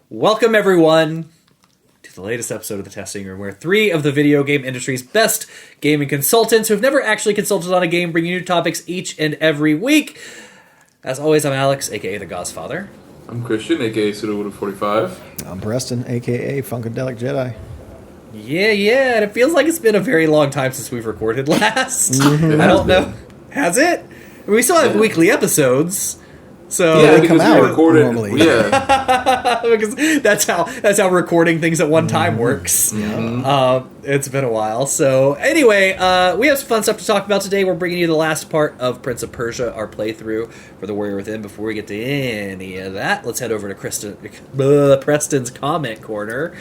Welcome, everyone, to the latest episode of The Testing Room, where three of the video game industry's best gaming consultants who have never actually consulted on a game bring you new topics each and every week. As always, I'm Alex, a.k.a. The Godfather. I'm Christian, a.k.a. Pseudo45. I'm Preston, a.k.a. Funkadelic Jedi. Yeah, and it feels like it's been a very long time since we've recorded last. I don't know. Has it? We still have weekly episodes. So yeah, they come out recorded normally. Yeah, because that's how recording things at one time works. It's been a while. So anyway, we have some fun stuff to talk about today. We're bringing you the last part of Prince of Persia, our playthrough for The Warrior Within. Before we get to any of that, let's head over to Preston's comment corner.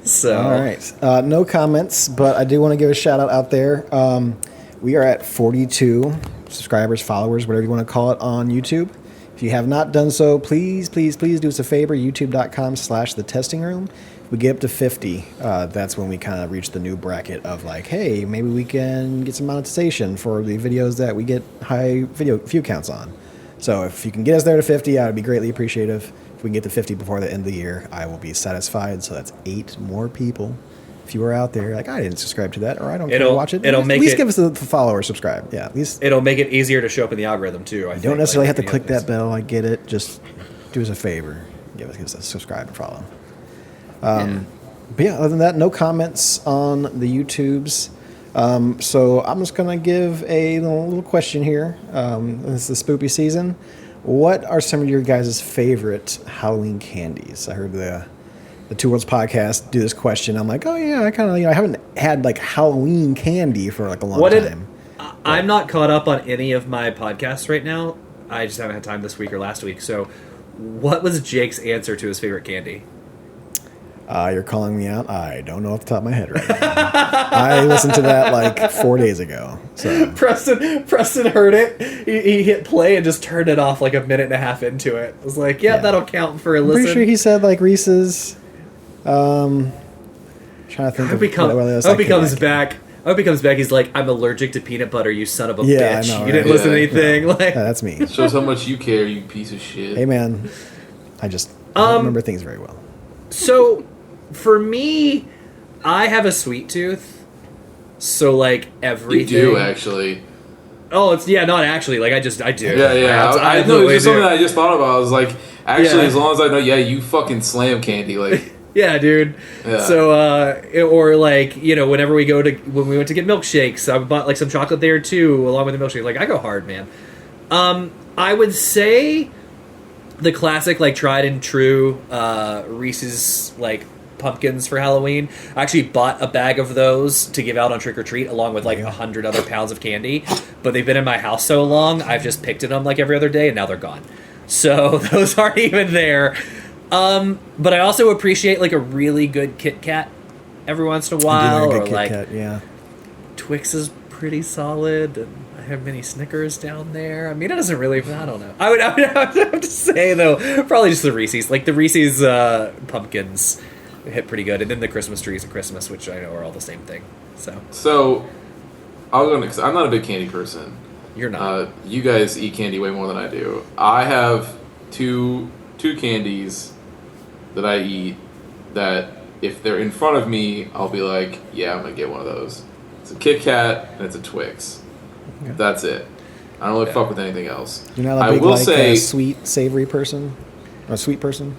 So All right. No comments, but I do want to give a shout out there. We are at 42 subscribers, followers, whatever you want to call it, on YouTube. If you have not done so, please do us a favor, youtube.com/thetestingroom. If we get up to 50, that's when we kind of reach the new bracket of like, hey, maybe we can get some monetization for the videos that we get high view counts on. So if you can get us there to 50, I would be greatly appreciative. If we can get to 50 before the end of the year, I will be satisfied. So that's 8 more people. If you were out there, like, I didn't subscribe to that, or I don't care to watch it, at least give us a follow or subscribe. Yeah, at least it'll make it easier to show up in the algorithm too. You don't necessarily have to click that bell. I get it. Just do us a favor. Give us a subscribe and follow. But yeah, other than that, no comments on the YouTubes. So I'm just going to give a little question here. This is the spoopy season. What are some of your guys' favorite Halloween candies? I heard the Two Worlds podcast do this question. I'm like, oh yeah, I kind of, I haven't had like Halloween candy for like a long time. I'm not caught up on any of my podcasts right now. I just haven't had time this week or last week. So what was Jake's answer to his favorite candy? You're calling me out? I don't know off the top of my head right now. I listened to that like 4 days ago. So Preston heard it. He hit play and just turned it off like a minute and a half into it. I was like, yeah, that'll count for a listen. Pretty sure he said like Reese's. Trying to think of what else. I hope he comes back. I hope he comes back. He's like, I'm allergic to peanut butter, you son of a bitch. I know, you didn't listen to anything. Yeah. Like, that's me. Shows how much you care, you piece of shit. Hey man, I just don't remember things very well. So, for me, I have a sweet tooth. So like everything. You do actually. Oh, it's not actually. Like I do. Yeah. I know it's just something that I just thought about. I was like, actually, as long as I know, you fucking slam candy, like. Yeah, dude. Yeah. So, or like, whenever when we went to get milkshakes, I bought like some chocolate there too, along with the milkshake. Like, I go hard, man. I would say the classic, like, tried and true Reese's like pumpkins for Halloween. I actually bought a bag of those to give out on Trick or Treat, along with like 100 other pounds of candy. But they've been in my house so long, I've just picked at them like every other day, and now they're gone. So those aren't even there. But I also appreciate like a really good Kit Kat every once in a while, or like Kit Kat, Twix is pretty solid, and I have many Snickers down there. I mean, it doesn't really. I don't know. I would have to say though, probably just the Reese's. Like the Reese's pumpkins hit pretty good, and then the Christmas trees at Christmas, which I know are all the same thing. So I'm not a big candy person. You're not. You guys eat candy way more than I do. I have two candies that I eat that if they're in front of me, I'll be like, yeah, I'm gonna get one of those. It's a Kit Kat and it's a Twix. Okay. That's it. I don't really fuck with anything else. You're not a big sweet, savory person? Or a sweet person?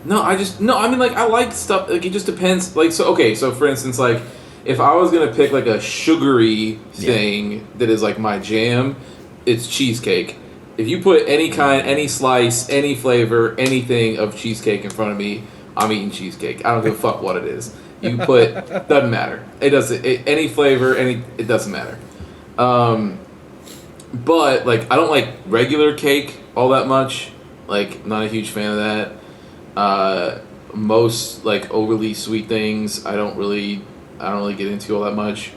No, I mean, like, I like stuff, like, it just depends. Like, so for instance, like, if I was gonna pick, like, a sugary thing that is, like, my jam, it's cheesecake. If you put any kind, any slice, any flavor, anything of cheesecake in front of me, I'm eating cheesecake. I don't give a fuck what it is. You put, doesn't matter. It doesn't, any flavor, it doesn't matter. But, like, I don't like regular cake all that much. Like, not a huge fan of that. Most, like, overly sweet things, I don't really get into all that much.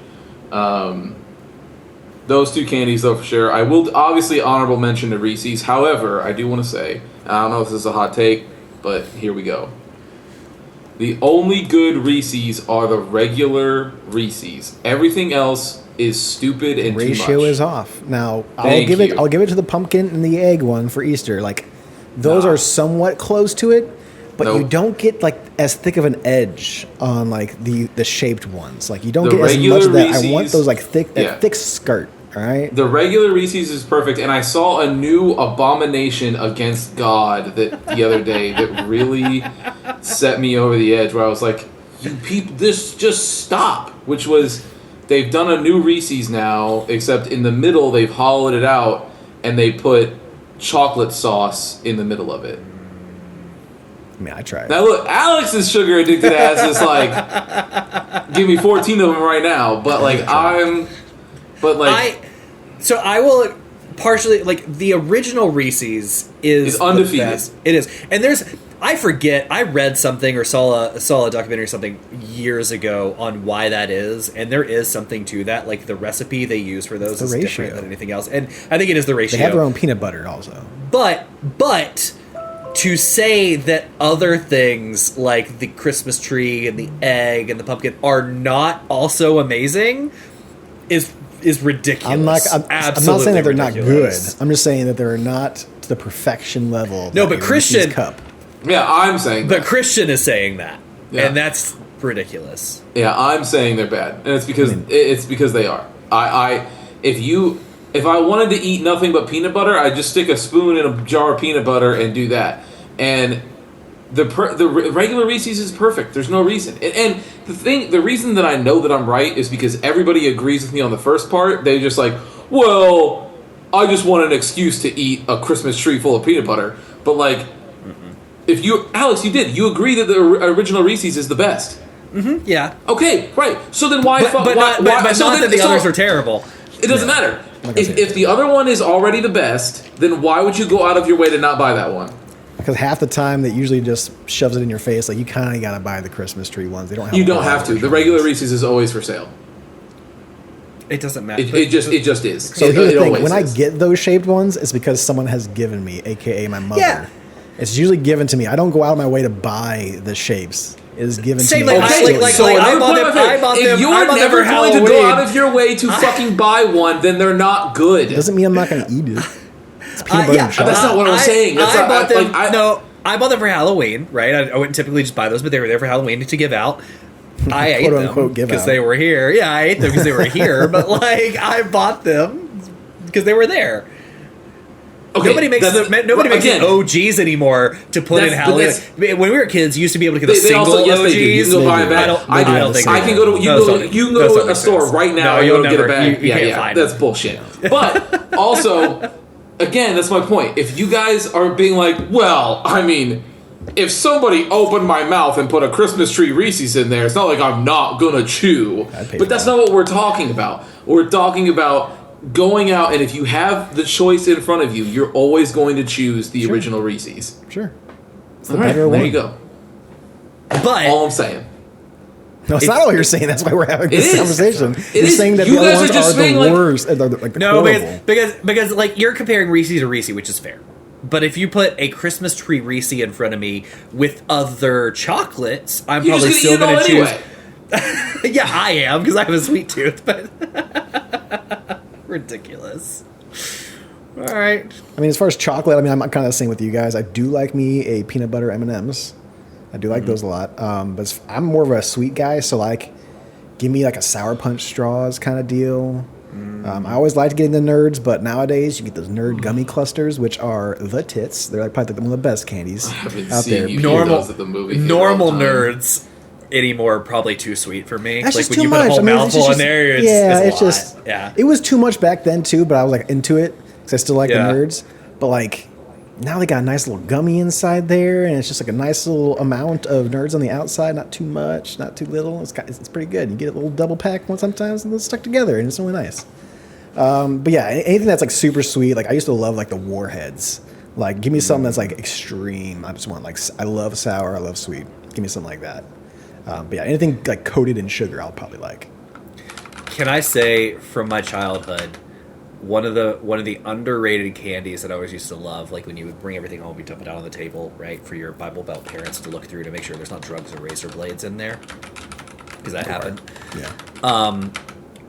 Those two candies, though, for sure. I will obviously honorable mention to Reese's. However, I do want to say, I don't know if this is a hot take, but here we go. The only good Reese's are the regular Reese's. Everything else is stupid and too much. Ratio is off. Now, I'll give it to the pumpkin and the egg one for Easter. Like, those are somewhat close to it. But Nope. you don't get like as thick of an edge on like the shaped ones. Like you don't The get as much regular of that. I want Reese's- those like thick, yeah. that thick skirt. All right. The regular Reese's is perfect, and I saw a new abomination against God that the other day that really set me over the edge. Where I was like, "You people, this just stop!" Which was, they've done a new Reese's now, except in the middle they've hollowed it out and they put chocolate sauce in the middle of it. I mean, I tried. Now look, Alex's sugar addicted ass is like, give me 14 of them right now. But like So I will partially like the original Reese's is undefeated. The best. It is, and I forget. I read something or saw a documentary or something years ago on why that is, and there is something to that. Like the recipe they use for those is different than anything else, and I think it is the ratio. They have their own peanut butter also. But to say that other things like the Christmas tree and the egg and the pumpkin are not also amazing is ridiculous. I'm not saying that they're not good. I'm just saying that they're not to the perfection level. No, but Christian cup. Yeah, I'm saying that. But Christian is saying that, Yeah. and that's ridiculous. Yeah, I'm saying they're bad, and it's because they are. If I wanted to eat nothing but peanut butter, I'd just stick a spoon in a jar of peanut butter and do that. And the regular Reese's is perfect. There's no reason. And the reason that I know that I'm right is because everybody agrees with me on the first part. They're just like, well, I just want an excuse to eat a Christmas tree full of peanut butter. But like, if you, Alex, you agree that the original Reese's is the best. Mm-hmm, yeah. Okay, right. So then why? But not that the others are terrible. It doesn't matter. If the other one is already the best, then why would you go out of your way to not buy that one? Because half the time that usually just shoves it in your face. Like you kind of got to buy the Christmas tree ones. They don't have. You don't have to. The regular Reese's is always for sale. It doesn't matter. It just is. So here's the thing: when I is. get those shaped ones, it's because someone has given me, aka my mother. Yeah. It's usually given to me. I don't go out of my way to buy the shapes. It is given Same, to me. like, I bought them. If you're never going to go out of your way to fucking buy one, then they're not good. Doesn't mean I'm not going to eat it. It's peanut butter and chocolate. That's not what I'm saying. I bought them for Halloween, right? I wouldn't typically just buy those, but they were there for Halloween to give out. I ate them because they were here. Yeah, I ate them because they were here, but like I bought them because they were there. Okay, nobody makes OGs anymore to put in Halloween. When we were kids, you used to be able to get a single OGs. You can go buy a bag. I don't think I can go to you can go to a store right now and you'll get a bag. Yeah, that's bullshit. But also, again, that's my point. If you guys are being like, well, I mean, if somebody opened my mouth and put a Christmas tree Reese's in there, it's not like I'm not gonna chew. But that's not what we're talking about. We're talking about going out, and if you have the choice in front of you, you're always going to choose the original Reese's. Sure. It's the better one. There you go. But all I'm saying. No, it's not all you're saying. That's why we're having this conversation. You're saying that you the other guys ones are just are the like, worst. No, because like you're comparing Reese's to Reese, which is fair. But if you put a Christmas tree Reese in front of me with other chocolates, I'm probably still going to choose. Yeah, I am because I have a sweet tooth, but ridiculous. All right. I mean, as far as chocolate, I mean, I'm kind of the same with you guys. I do like me a peanut butter M&Ms. I do like those a lot. But I'm more of a sweet guy, so like, give me like a Sour Punch straws kind of deal. I always liked getting the Nerds, but nowadays you get those Nerd gummy clusters, which are the tits. They're like probably one of the best candies out there. Normal Nerds anymore probably too sweet for me. That's like just when too you much. put a whole mouthful in there, it was too much back then too. But I was like into it because I still like the Nerds. But like now they got a nice little gummy inside there, and it's just like a nice little amount of Nerds on the outside. Not too much, not too little. It's pretty good. You get a little double pack sometimes, and it's stuck together, and it's really nice. But yeah, anything that's like super sweet. Like I used to love like the Warheads. Like give me something that's like extreme. I just want like I love sour. I love sweet. Give me something like that. But yeah, anything like coated in sugar, I'll probably like. Can I say from my childhood, one of the underrated candies that I always used to love, like when you would bring everything home, you dump it out on the table, right, for your Bible Belt parents to look through to make sure there's not drugs or razor blades in there, because that happened. Yeah.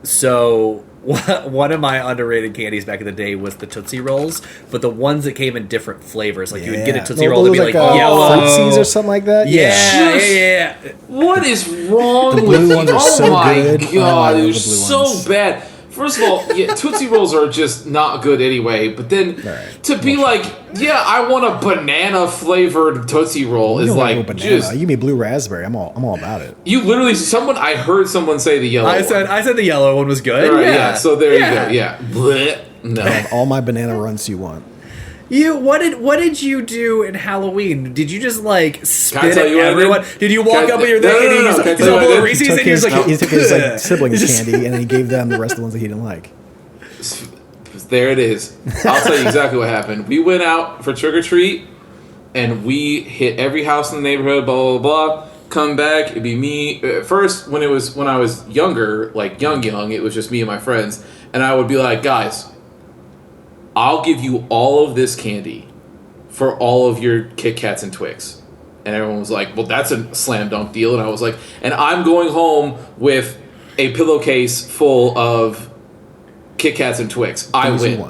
So one of my underrated candies back in the day was the Tootsie Rolls, but the ones that came in different flavors. Like you would get a Tootsie Roll, it'd be like yellow, Fruitsies or something like that. Yeah. What is wrong The with blue ones you? are so my good. god, I they're love the blue so ones. bad. First of all, Tootsie Rolls are just not good anyway. But then to be like, yeah, I want a banana flavored Tootsie Roll is like just. You give me blue raspberry. I'm all about it. You literally I heard someone say the yellow. I said the yellow one was good. Right, yeah. So there you go. Yeah. Blech. No. Have all my banana runs you want. What did you do in Halloween? Did you just like spit at everyone? Did you walk up with your thing and you just a bowl of Reese's and you just like he took his like siblings candy and then he gave them the rest of the ones that he didn't like. There it is. I'll tell you exactly what happened. We went out for trick or treat and we hit every house in the neighborhood. Blah blah blah. Come back, it'd be me. First, when I was younger, like young, it was just me and my friends, and I would be like, guys, I'll give you all of this candy for all of your Kit Kats and Twix. And everyone was like, well, that's a slam dunk deal. And I was like, and I'm going home with a pillowcase full of Kit Kats and Twix. I win.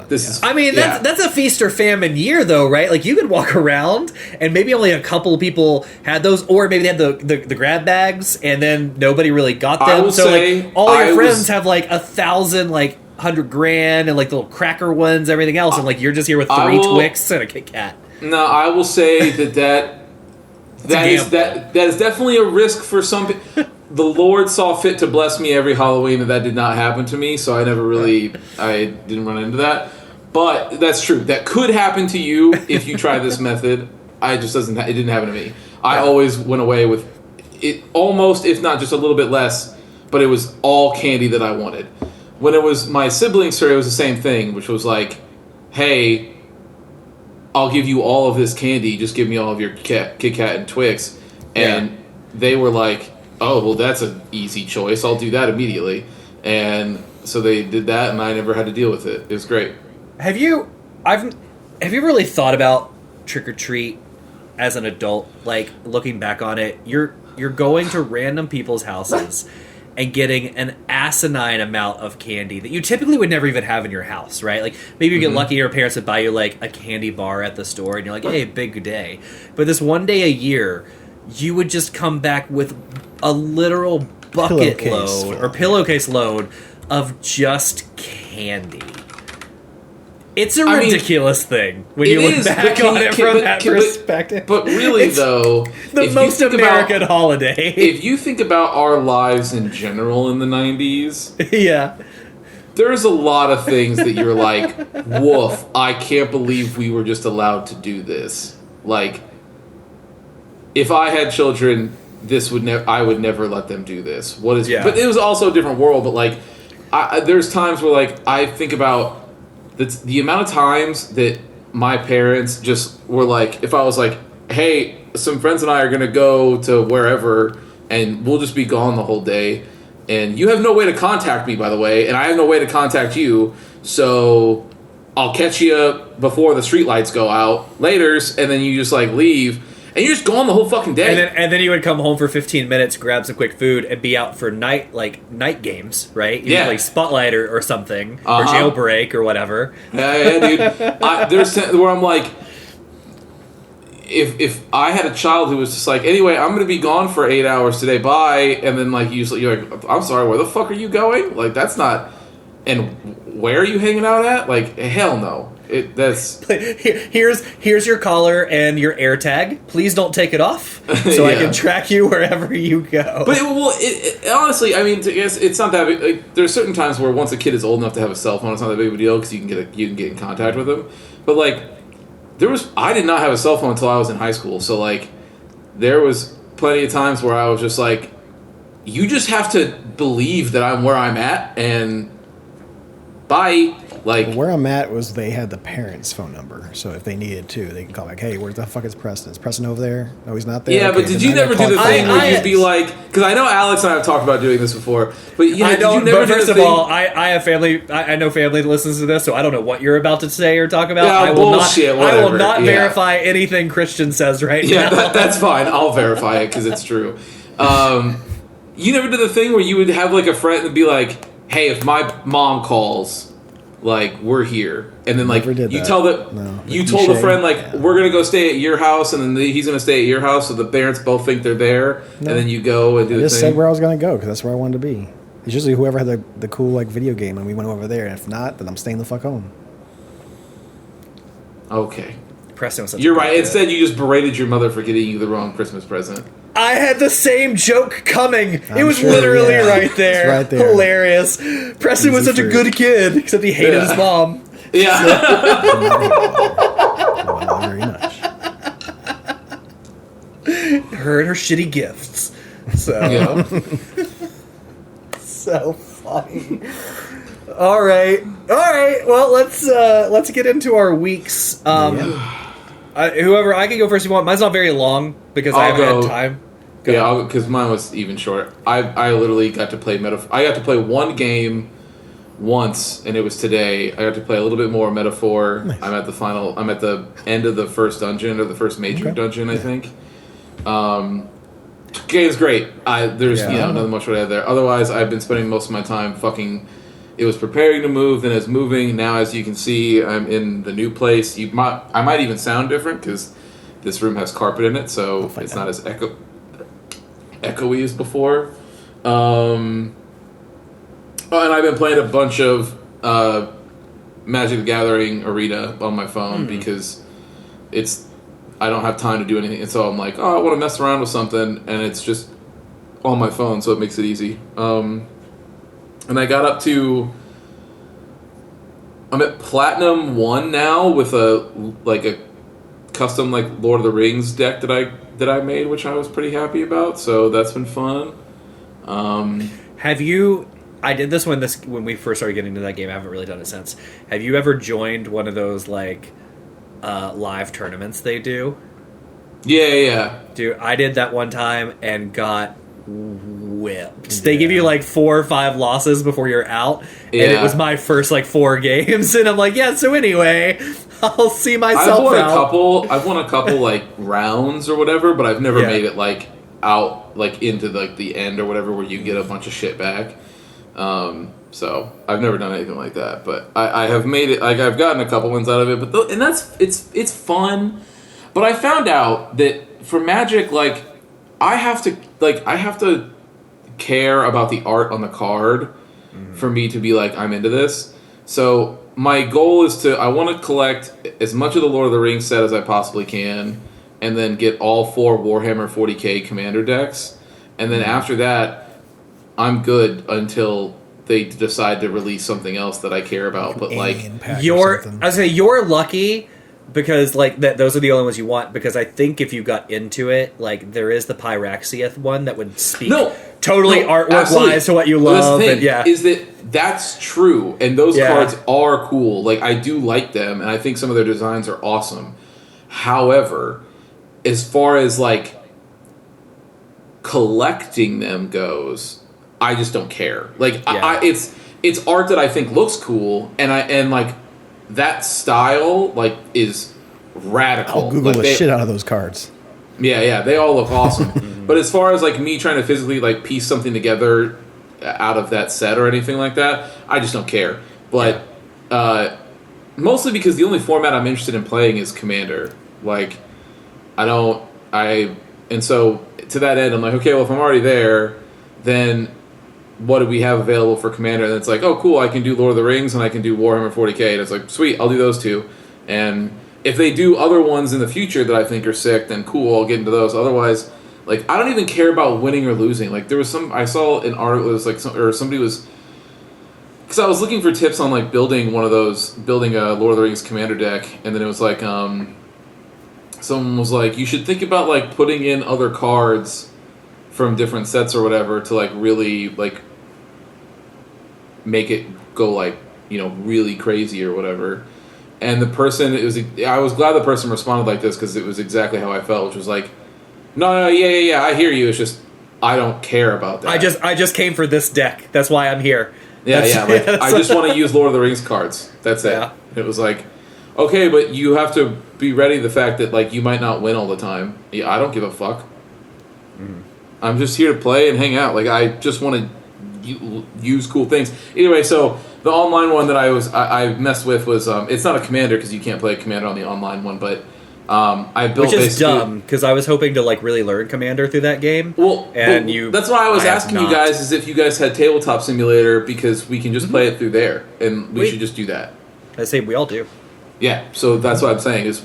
I mean, that's a feast or famine year, though, right? Like, you could walk around, and maybe only a couple of people had those, or maybe they had the grab bags, and then nobody really got them. So, like, all your friends have, like, 1,000, like, 100 grand, and, like, the little cracker ones, everything else, and, like, you're just here with 3 Twix and a Kit Kat. No, I will say that is definitely a risk for some people. The Lord saw fit to bless me every Halloween that did not happen to me, so I didn't run into that. But that's true. That could happen to you if you try this method. It didn't happen to me. I always went away with it almost, if not just a little bit less, but it was all candy that I wanted. When it was my siblings' turn, it was the same thing, which was like, hey, I'll give you all of this candy, just give me all of your Kit Kat and Twix. And they were like, oh, well, that's an easy choice. I'll do that immediately. And so they did that, and I never had to deal with it. It was great. Have you really thought about trick or treat as an adult? Like, looking back on it, you're going to random people's houses and getting an asinine amount of candy that you typically would never even have in your house, right? Like, maybe you get lucky, your parents would buy you, like, a candy bar at the store, and you're like, hey, big day. But this one day a year, you would just come back with a literal pillowcase load of just candy. It's a ridiculous thing when you look back on it from that perspective. But really, though, the most American holiday. If you think about our lives in general in the 90s, yeah, there's a lot of things that you're like, woof, I can't believe we were just allowed to do this. Like, if I had children, I would never let them do this. But it was also a different world. But like, there's times where like I think about the amount of times that my parents just were like, if I was like, hey, some friends and I are gonna go to wherever, and we'll just be gone the whole day, and you have no way to contact me, by the way, and I have no way to contact you, so I'll catch you before the streetlights go out, laters, and then you just like leave. And you're just gone the whole fucking day. And then you would come home for 15 minutes, grab some quick food, and be out for night games, right? You would play Spotlight or something, or Jailbreak or whatever. Yeah, dude. There's where I'm like, if I had a child who was just like, anyway, I'm going to be gone for 8 hours today, bye, and then like you're like, I'm sorry, where the fuck are you going? Like, that's not. And where are you hanging out at? Like, hell no. Here's your collar and your AirTag. Please don't take it off, so I can track you wherever you go. But honestly, I mean, I guess it's not that big. Like, there's certain times where once a kid is old enough to have a cell phone, it's not that big of a deal because you can get in contact with them. But like, I did not have a cell phone until I was in high school, so like, there was plenty of times where I was just like, you just have to believe that I'm where I'm at and bye. Like, where I'm at was they had the parents' phone number, so if they needed to, they can call like, "Hey, where the fuck is Preston? Is Preston over there? No, he's not there." Yeah, okay, but did you never do the thing where you'd be like, because I know Alex and I have talked about doing this before, but I don't. But first of all, I have family. I know family that listens to this, so I don't know what you're about to say or talk about. Yeah, bullshit. I will not verify anything Christian says right now. Yeah, that's fine. I'll verify it because it's true. You never did the thing where you would have like a friend and be like, hey, if my mom calls, like, we're here. And then, like, Never did you that. tell that No. you The told a cliche. friend, like, Yeah. we're gonna go stay at your house, and then he's gonna stay at your house, so the parents both think they're there, No. and then you go and do I the just thing. said where I was going to go because that's where I wanted to be. It's usually whoever had the cool like video game, and we went over there. And if not, then I'm staying the fuck home. Okay. Preston was such You're a good right. kid. Instead, you just berated your mother for getting you the wrong Christmas present. I had the same joke coming. It I'm was sure, literally yeah. right there. It's right there. Hilarious. Preston was Easy such a fruit. good kid, except he hated his mom. Yeah. Not very much. Her and her shitty gifts. So, Yeah. so funny. All right. Well, let's get into our weeks. Whoever, I can go first if you want. Mine's not very long because I I'll haven't go. had time. Yeah, because mine was even short. I literally got to play I got to play one game once, and it was today. I got to play a little bit more Metaphor. Nice. I'm at the end of the first dungeon, or the first major Okay. dungeon, I think. Game's great. There's nothing much to add there. Otherwise, I've been spending most of my time fucking. It was preparing to move, then it's moving. Now, as you can see, I'm in the new place. I might even sound different because this room has carpet in it, so find it's out. not as echoey as before. And I've been playing a bunch of Magic the Gathering Arena on my phone because I don't have time to do anything, and so I'm like, I want to mess around with something, and it's just on my phone, so it makes it easy. And I got up to. I'm at Platinum 1 now with a custom like Lord of the Rings deck that I made, which I was pretty happy about. So that's been fun. Have you? I did this when we first started getting into that game. I haven't really done it since. Have you ever joined one of those like live tournaments they do? Yeah. Dude, I did that one time and got whipped. They give you like 4 or 5 losses before you're out, and it Yeah. was my first like 4 games, and I'm like, yeah. So anyway, I'll see myself out. I've won a couple like rounds or whatever, but I've never Yeah. made it like out like into like the end or whatever where you get a bunch of shit back. So I've never done anything like that, but I have made it. Like I've gotten a couple wins out of it, but it's fun. But I found out that for Magic, like I have to care about the art on the card for me to be like I'm into this. So my goal is I want to collect as much of the Lord of the Rings set as I possibly can, and then get all 4 Warhammer 40k commander decks, and then after that, I'm good until they decide to release something else that I care about. But like, Alien pack or You're, something. I would say you're lucky because like those are the only ones you want. Because I think if you got into it, like there is the Pyraxiath one that would speak totally artwork absolutely. wise to what you Well, that's the love. thing, And yeah, is that's true, and those Yeah. cards are cool. Like I do like them, and I think some of their designs are awesome. However, as far as like collecting them goes, I just don't care. Like Yeah. it's art that I think looks cool, and like that style like is radical. I'll Google Like, the shit out of those cards. Yeah, they all look awesome. But as far as like me trying to physically like piece something together out of that set or anything like that, I just don't care. But mostly because the only format I'm interested in playing is Commander. Like and so to that end, I'm like, okay, well if I'm already there, then what do we have available for Commander? And it's like, oh cool, I can do Lord of the Rings and I can do Warhammer 40k. And it's like, sweet, I'll do those 2. And if they do other ones in the future that I think are sick, then cool, I'll get into those. Otherwise, like I don't even care about winning or losing. Like there was I saw an article, it was like somebody was, because I was looking for tips on like building a Lord of the Rings Commander deck, and then it was like someone was like, you should think about like putting in other cards from different sets or whatever to like really like make it go like, you know, really crazy or whatever. And the person, I was glad the person responded like this because it was exactly how I felt, which was like, no, yeah, I hear you. It's just I don't care about that. I just came for this deck. That's why I'm here. Yeah. Like, I just want to use Lord of the Rings cards. That's it. Yeah. It was like, okay, but you have to be ready to the fact that like you might not win all the time. Yeah, I don't give a fuck. I'm just here to play and hang out. Like I just want to use cool things. Anyway, so the online one that I messed with was it's not a commander because you can't play a commander on the online one, but I built, which is dumb because I was hoping to like really learn commander through that game. Well, and that's why I was asking you guys is if you guys had Tabletop Simulator, because we can just play it through there, and we should just do that. I say we all do. Yeah, so that's what I'm saying is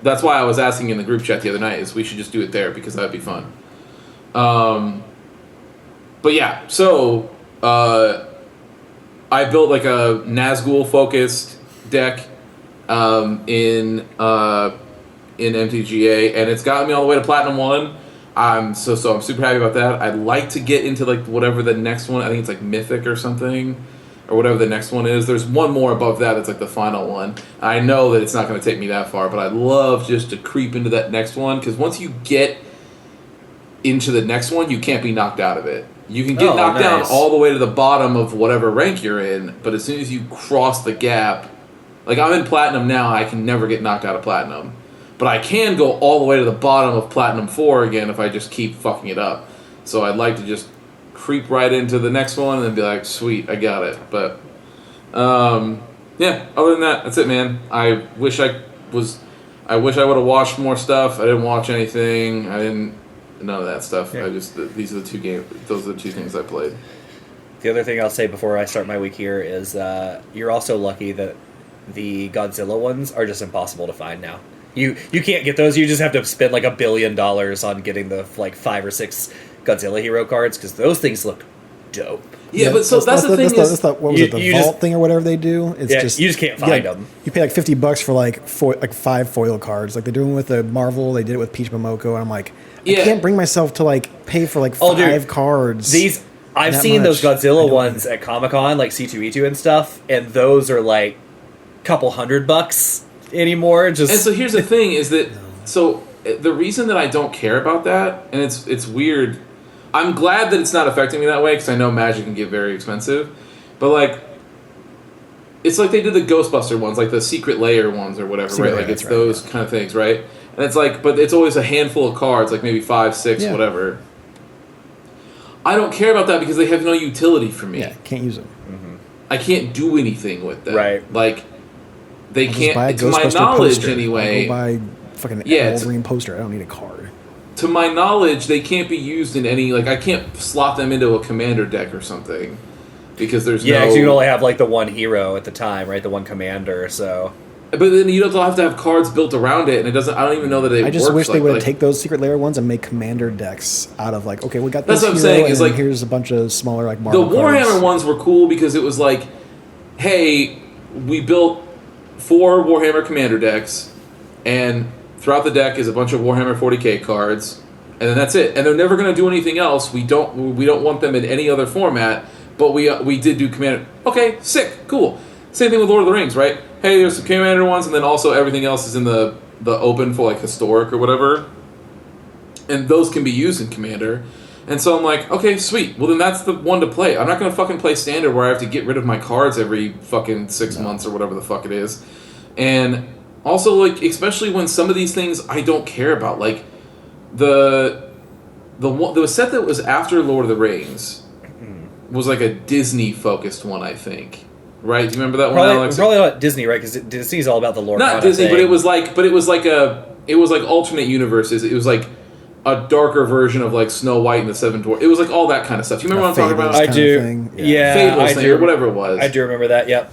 that's why I was asking in the group chat the other night is we should just do it there because that'd be fun. But yeah, so I built like a Nazgul focused deck in MTGA, and it's gotten me all the way to Platinum 1. I'm super happy about that. I'd like to get into like whatever the next one. I think it's like Mythic or something, or whatever the next one is. There's one more above that that's like the final one. I know that it's not going to take me that far, but I'd love just to creep into that next one, because once you get into the next one, you can't be knocked out of it. You can get knocked down all the way to the bottom of whatever rank you're in, but as soon as you cross the gap, like I'm in Platinum now, I can never get knocked out of Platinum. But I can go all the way to the bottom of Platinum 4 again if I just keep fucking it up. So I'd like to just creep right into the next one and then be like, sweet, I got it. But, yeah, other than that, that's it, man. I wish I would have watched more stuff. I didn't watch anything. None of that stuff. Yeah. Those are the two things I played. The other thing I'll say before I start my week here is you're also lucky that the Godzilla ones are just impossible to find now. You can't get those. You just have to spend like $1 billion on getting the like 5 or 6 Godzilla hero cards, because those things look dope. Yeah, but so that's the thing is... what was it, the vault thing or whatever they do? It's you just can't find them. You pay like $50 for like 5 foil cards. Like they're doing with the Marvel, they did it with Peach Momoko, and I'm like, I can't bring myself to like pay for like 5 cards. I've seen those Godzilla ones at Comic-Con, like C2E2 and stuff, and those are like a couple $100 anymore. And so here's the thing is that so the reason that I don't care about that, and it's weird, I'm glad that it's not affecting me that way, because I know Magic can get very expensive, but like it's like they did the Ghostbuster ones, like the Secret Lair ones or whatever, right? Like it's those kind of things, right? And it's like, but it's always a handful of cards, like maybe 5, 6, whatever. I don't care about that because they have no utility for me. Yeah, can't use them. Mm-hmm. I can't do anything with them. Right. Like, they can't, to my knowledge poster. Anyway. I'll go buy fucking Wolverine poster. I don't need a card. To my knowledge, they can't be used in any, like, I can't slot them into a commander deck or something. Because there's no... Yeah, because you can only have, like, the one hero at the time, right? The one commander, so... But then you don't have to have cards built around it, and it doesn't... I don't even know that it I just works wish they would take those Secret Lair ones and make commander decks out of, like, okay, we got this That's what hero, I'm saying, is like... here's a bunch of smaller, like, Marvel The Warhammer cards. ones were cool because it was like, hey, we built 4 Warhammer commander decks, and throughout the deck is a bunch of Warhammer 40k cards, and then that's it. And they're never going to do anything else. We don't want them in any other format, but we did do commander. Okay, sick, cool. Same thing with Lord of the Rings, right? Hey, there's some commander ones, and then also everything else is in the open for like historic or whatever, and those can be used in commander. And so I'm like, okay, sweet. Well, then that's the one to play. I'm not going to fucking play standard where I have to get rid of my cards every fucking 6 months or whatever the fuck it is. And also, like, especially when some of these things I don't care about. Like, the set that was after Lord of the Rings was like a Disney-focused one, I think. Right? Do you remember that one, Alex? Probably not Disney, right? Because Disney's all about the lore. Not Disney, but it was like alternate universes. It was like a darker version of like Snow White and the Seven Dwarfs. It was like all that kind of stuff. Do you remember what I'm talking about? I do. Yeah, Fables thing, or whatever it was. I do remember that. Yep.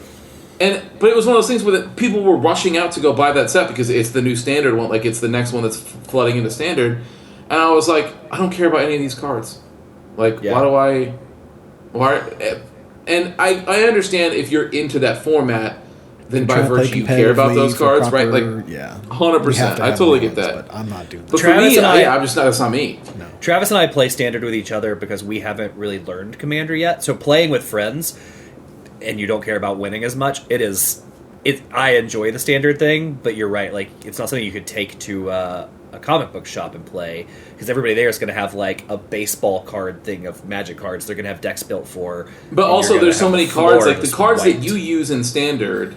But it was one of those things where people were rushing out to go buy that set because it's the new standard one. Like it's the next one that's flooding into standard. And I was like, I don't care about any of these cards. Like, why? And I understand if you're into that format, then by virtue you care about those cards, right? Like, 100%. I totally get that. But I'm not doing that. But for me, I'm just not. That's not me. No. Travis and I play standard with each other because we haven't really learned Commander yet. So playing with friends, and you don't care about winning as much, I enjoy the standard thing, but you're right. Like, it's not something you could take to a comic book shop and play, because everybody there is going to have like a baseball card thing of Magic cards they're going to have decks built for. But also there's so many cards, like the cards that you use in standard,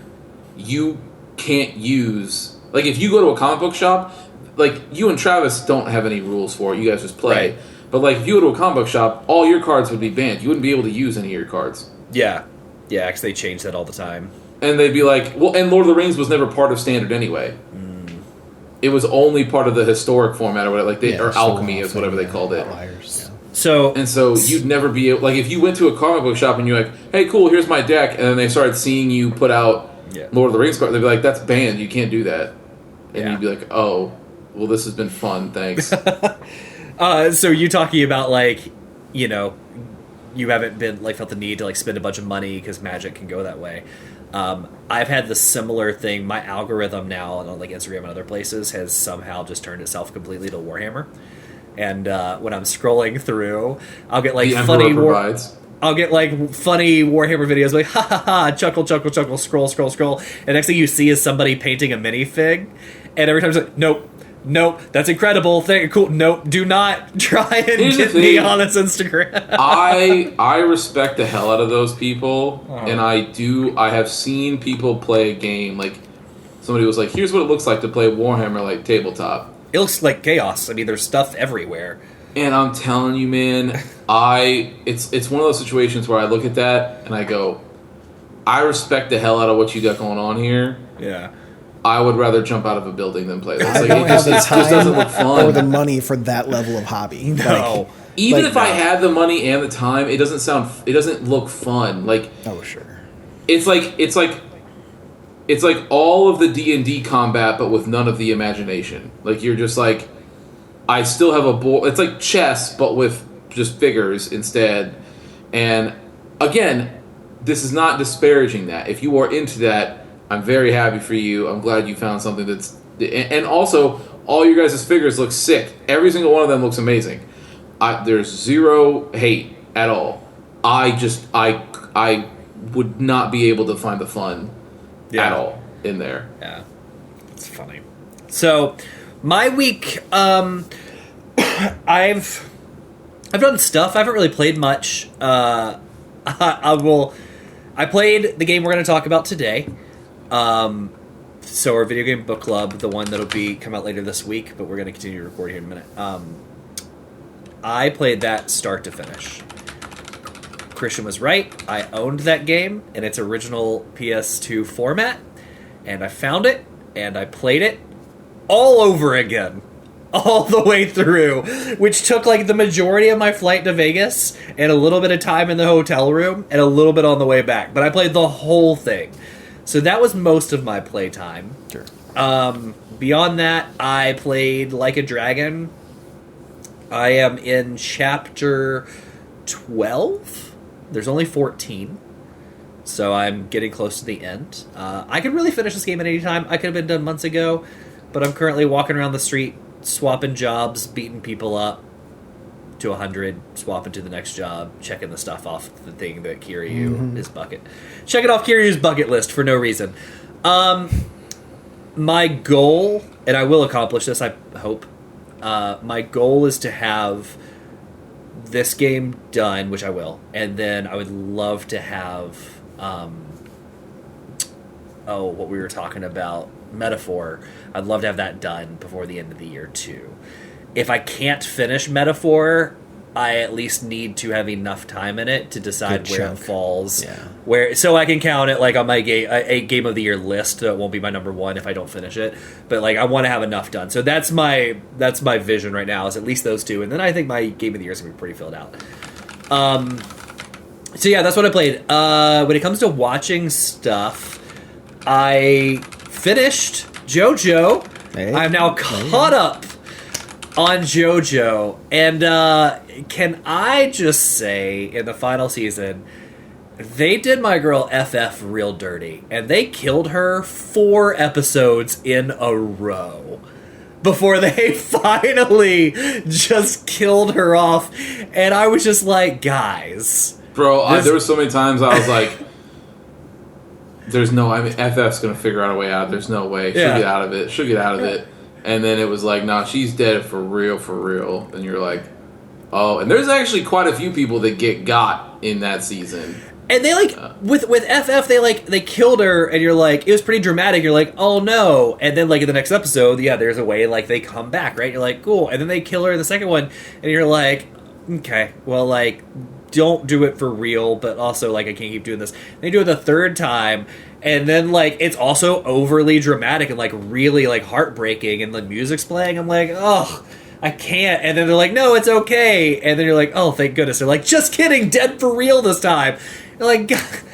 you can't use. Like if you go to a comic book shop, like you and Travis don't have any rules for it, you guys just play. Right. But like if you go to a comic book shop, all your cards would be banned. You wouldn't be able to use any of your cards. Yeah, because they change that all the time. And they'd be like, well, and Lord of the Rings was never part of Standard anyway. It was only part of the historic format or whatever, or alchemy is whatever they called it. Outliers. So you'd never be able, like if you went to a comic book shop and you're like, hey, cool, here's my deck, and then they started seeing you put out Lord of the Rings cards, they'd be like, that's banned, you can't do that. And you'd be like, oh, well, this has been fun, thanks. So you talking about like, you know, you haven't been like felt the need to like spend a bunch of money because Magic can go that way. I've had the similar thing. My algorithm now on like Instagram and other places has somehow just turned itself completely to Warhammer. And when I'm scrolling through, I'll get like I'll get like funny Warhammer videos like ha ha ha, chuckle, scroll, and next thing you see is somebody painting a minifig, and every time it's like nope, that's incredible. Cool. Nope, do not try and get me on this Instagram. I respect the hell out of those people, and I have seen people play a game, like, somebody was like, here's what it looks like to play Warhammer, like, tabletop. It looks like chaos. I mean, there's stuff everywhere. And I'm telling you, man, it's one of those situations where I look at that, and I go, I respect the hell out of what you got going on here. Yeah. I would rather jump out of a building than play this. Like, I don't have the time just doesn't look fun. or the money for that level of hobby. No. Even if I had the money and the time, it doesn't look fun. Like, oh sure. It's like all of the D&D combat, but with none of the imagination. Like, you're just like, I still have a board. It's like chess, but with just figures instead. And again, this is not disparaging that. If you are into that, I'm very happy for you. I'm glad you found something that's... And also, all your guys' figures look sick. Every single one of them looks amazing. There's zero hate at all. I would not be able to find the fun at all in there. Yeah. It's funny. So, my week, I've done stuff. I haven't really played much. I played the game we're going to talk about today. So our video game book club, the one that'll come out later this week, but we're going to continue to record here in a minute. I played that start to finish. Christian was right. I owned that game in its original PS2 format, and I found it, and I played it all over again. All the way through, which took like the majority of my flight to Vegas and a little bit of time in the hotel room and a little bit on the way back. But I played the whole thing. So that was most of my playtime. Sure. Beyond that, I played Like a Dragon. I am in chapter 12. There's only 14. So I'm getting close to the end. I could really finish this game at any time. I could have been done months ago. But I'm currently walking around the street, swapping jobs, beating people up to 100, swapping to the next job, checking the stuff off the thing that Kiryu is bucket. Checking off Kiryu's bucket list for no reason. My goal, and I will accomplish this, I hope, my goal is to have this game done, which I will, and then I would love to have, what we were talking about, Metaphor. I'd love to have that done before the end of the year, too. If I can't finish Metaphor, I at least need to have enough time in it to decide where it falls. Yeah. So I can count it like on my game of the year list. It won't be my number one if I don't finish it. But like I want to have enough done. So that's my vision right now, is at least those two. And then I think my game of the year is going to be pretty filled out. So yeah, that's what I played. When it comes to watching stuff, I finished JoJo. Hey. I'm now caught up on JoJo, and can I just say, in the final season, they did my girl FF real dirty, and they killed her 4 episodes in a row before they finally just killed her off, and I was just like, guys. Bro, there were so many times I was like, FF's gonna figure out a way out, there's no way, she'll get out of it. And then it was like, nah, she's dead for real. And you're like, oh. And there's actually quite a few people that got in that season. And they with FF, they killed her, and you're like, it was pretty dramatic. You're like, oh no. And then like in the next episode, there's a way like they come back, right? You're like, cool. And then they kill her in the second one, and you're like, okay, well, like, don't do it for real, but also, like, I can't keep doing this. They do it the third time, and then, like, it's also overly dramatic and, like, really, like, heartbreaking, and the music's playing. I'm like, oh, I can't. And then they're like, no, it's okay. And then you're like, oh, thank goodness. They're like, just kidding, dead for real this time. You're like,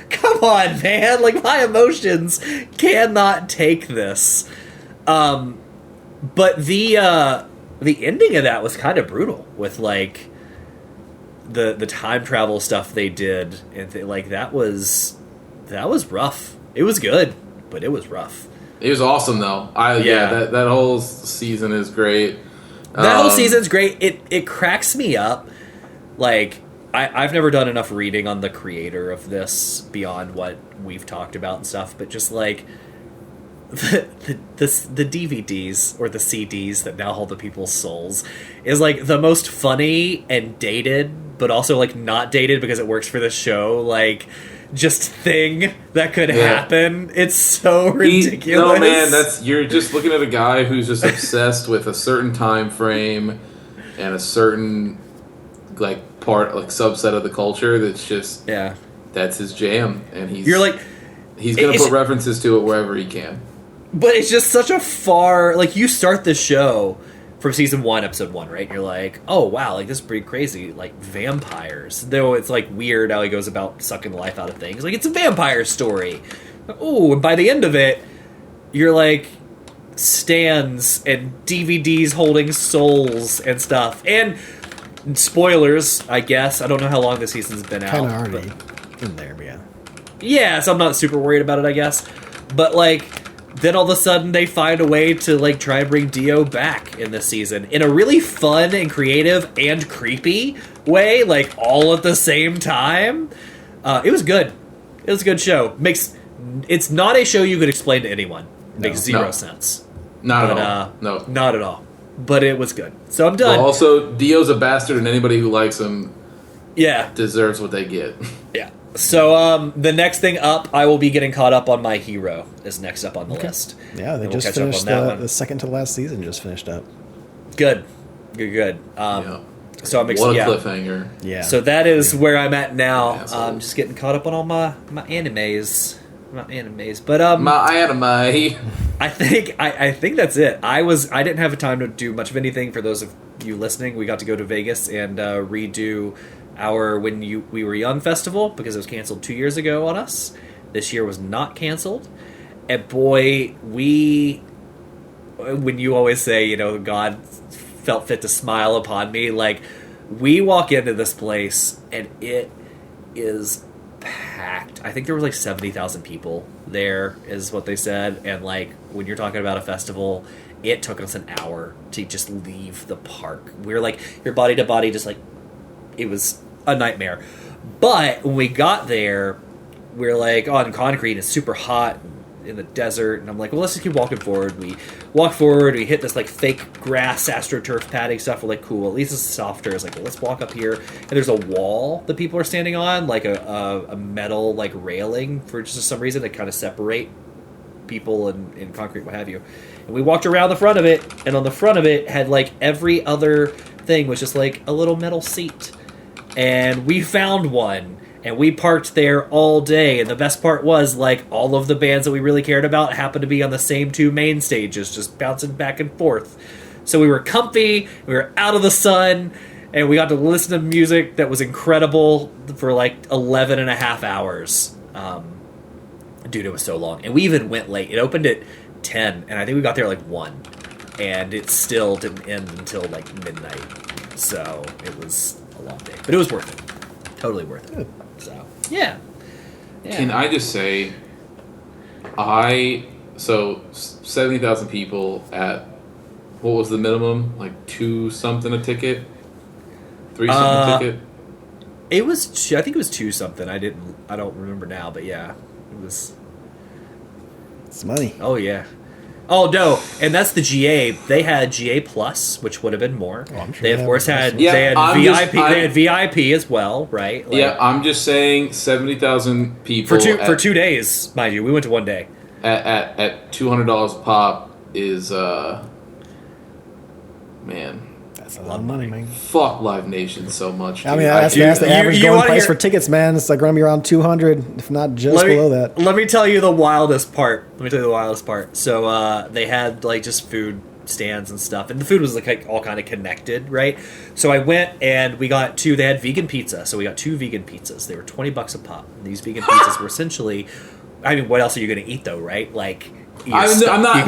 come on, man. Like, my emotions cannot take this. But the ending of that was kind of brutal with, like, the time travel stuff they did, and like that was rough. It was good, but it was rough. It was awesome though. That whole season is great. That whole season's great. It cracks me up. Like, I've never done enough reading on the creator of this beyond what we've talked about and stuff, but just like the DVDs or the CDs that now hold the people's souls is like the most funny and dated, but also like not dated because it works for the show, like just thing that could happen. It's so ridiculous. No, man, you're just looking at a guy who's just obsessed with a certain time frame and a certain like subset of the culture that's just that's his jam, and he's gonna put references to it wherever he can. But it's just such a far, like, you start the show from season 1, episode 1, right? And you're like, oh, wow, like, this is pretty crazy. Like, vampires. Though it's, like, weird how he goes about sucking the life out of things. Like, it's a vampire story. Oh, and by the end of it, you're like, stands and DVDs holding souls and stuff. And spoilers, I guess. I don't know how long this season's been out. Kind of already in there, but yeah. Yeah, so I'm not super worried about it, I guess. But, like, then all of a sudden they find a way to, like, try and bring Dio back in this season in a really fun and creative and creepy way, like, all at the same time. It was good. It was a good show. It's not a show you could explain to anyone. Makes zero sense. Not at all. No. Not at all. But it was good. So I'm done. Well, also, Dio's a bastard, and anybody who likes him deserves what they get. Yeah. So the next thing up, I will be getting caught up on My Hero is next up on the list. Yeah, they just finished the second to last season just finished up. Good. So I'm excited. What a cliffhanger. Yeah. So that is where I'm at now. I'm just getting caught up on all my animes. But my anime. I think that's it. I didn't have time to do much of anything. For those of you listening, we got to go to Vegas and redo our When We Were Young festival because it was canceled 2 years ago on us. This year was not canceled. And boy, when you always say, you know, God felt fit to smile upon me, like, we walk into this place and it is packed. I think there was like 70,000 people there is what they said. And like, when you're talking about a festival, it took us an hour to just leave the park. We were like, your body to body, just like, it was a nightmare. But when we got there, we were like on concrete, it's super hot in the desert, and I'm like, well, let's just keep walking forward. We walk forward, we hit this like fake grass astroturf padding stuff. We're like, cool, at least it's softer. It's like, well, let's walk up here, and there's a wall that people are standing on, like a metal like railing for just some reason to kind of separate people in concrete, what have you. And we walked around the front of it, and on the front of it had like every other thing was just like a little metal seat. And we found one, and we parked there all day. And the best part was, like, all of the bands that we really cared about happened to be on the same two main stages, just bouncing back and forth. So we were comfy, we were out of the sun, and we got to listen to music that was incredible for like 11 and a half hours. Dude, it was so long. And we even went late. It opened at 10, and I think we got there like 1. And it still didn't end until like midnight. So it was a long day. But it was worth it. Totally worth it. Good. So, yeah. Can I just say, 70,000 people at, what was the minimum? Like 2 something a ticket? 3 something a ticket? It was, I think it was 2 something. I don't remember now, but yeah. It was. It's money. Oh, yeah. Oh, no, and that's the GA. They had GA Plus, which would have been more. Oh, I'm sure they, of course, had VIP. They had VIP as well, right? Like, yeah, I'm just saying 70,000 people. For 2 days, mind you. We went to 1 day. At $200 a pop is, man. That's a lot of money, man. Fuck Live Nation so much. I mean, dude. that's the average you going wanna price hear- for tickets, man. It's like going to be around 200, if not just below that. Let me tell you the wildest part. So they had like just food stands and stuff, and the food was like all kind of connected, right? So I went and we got two. They had vegan pizza, so we got 2 vegan pizzas. They were $20 a pop. And these vegan pizzas were essentially, I mean, what else are you going to eat though, right? Like, I'm not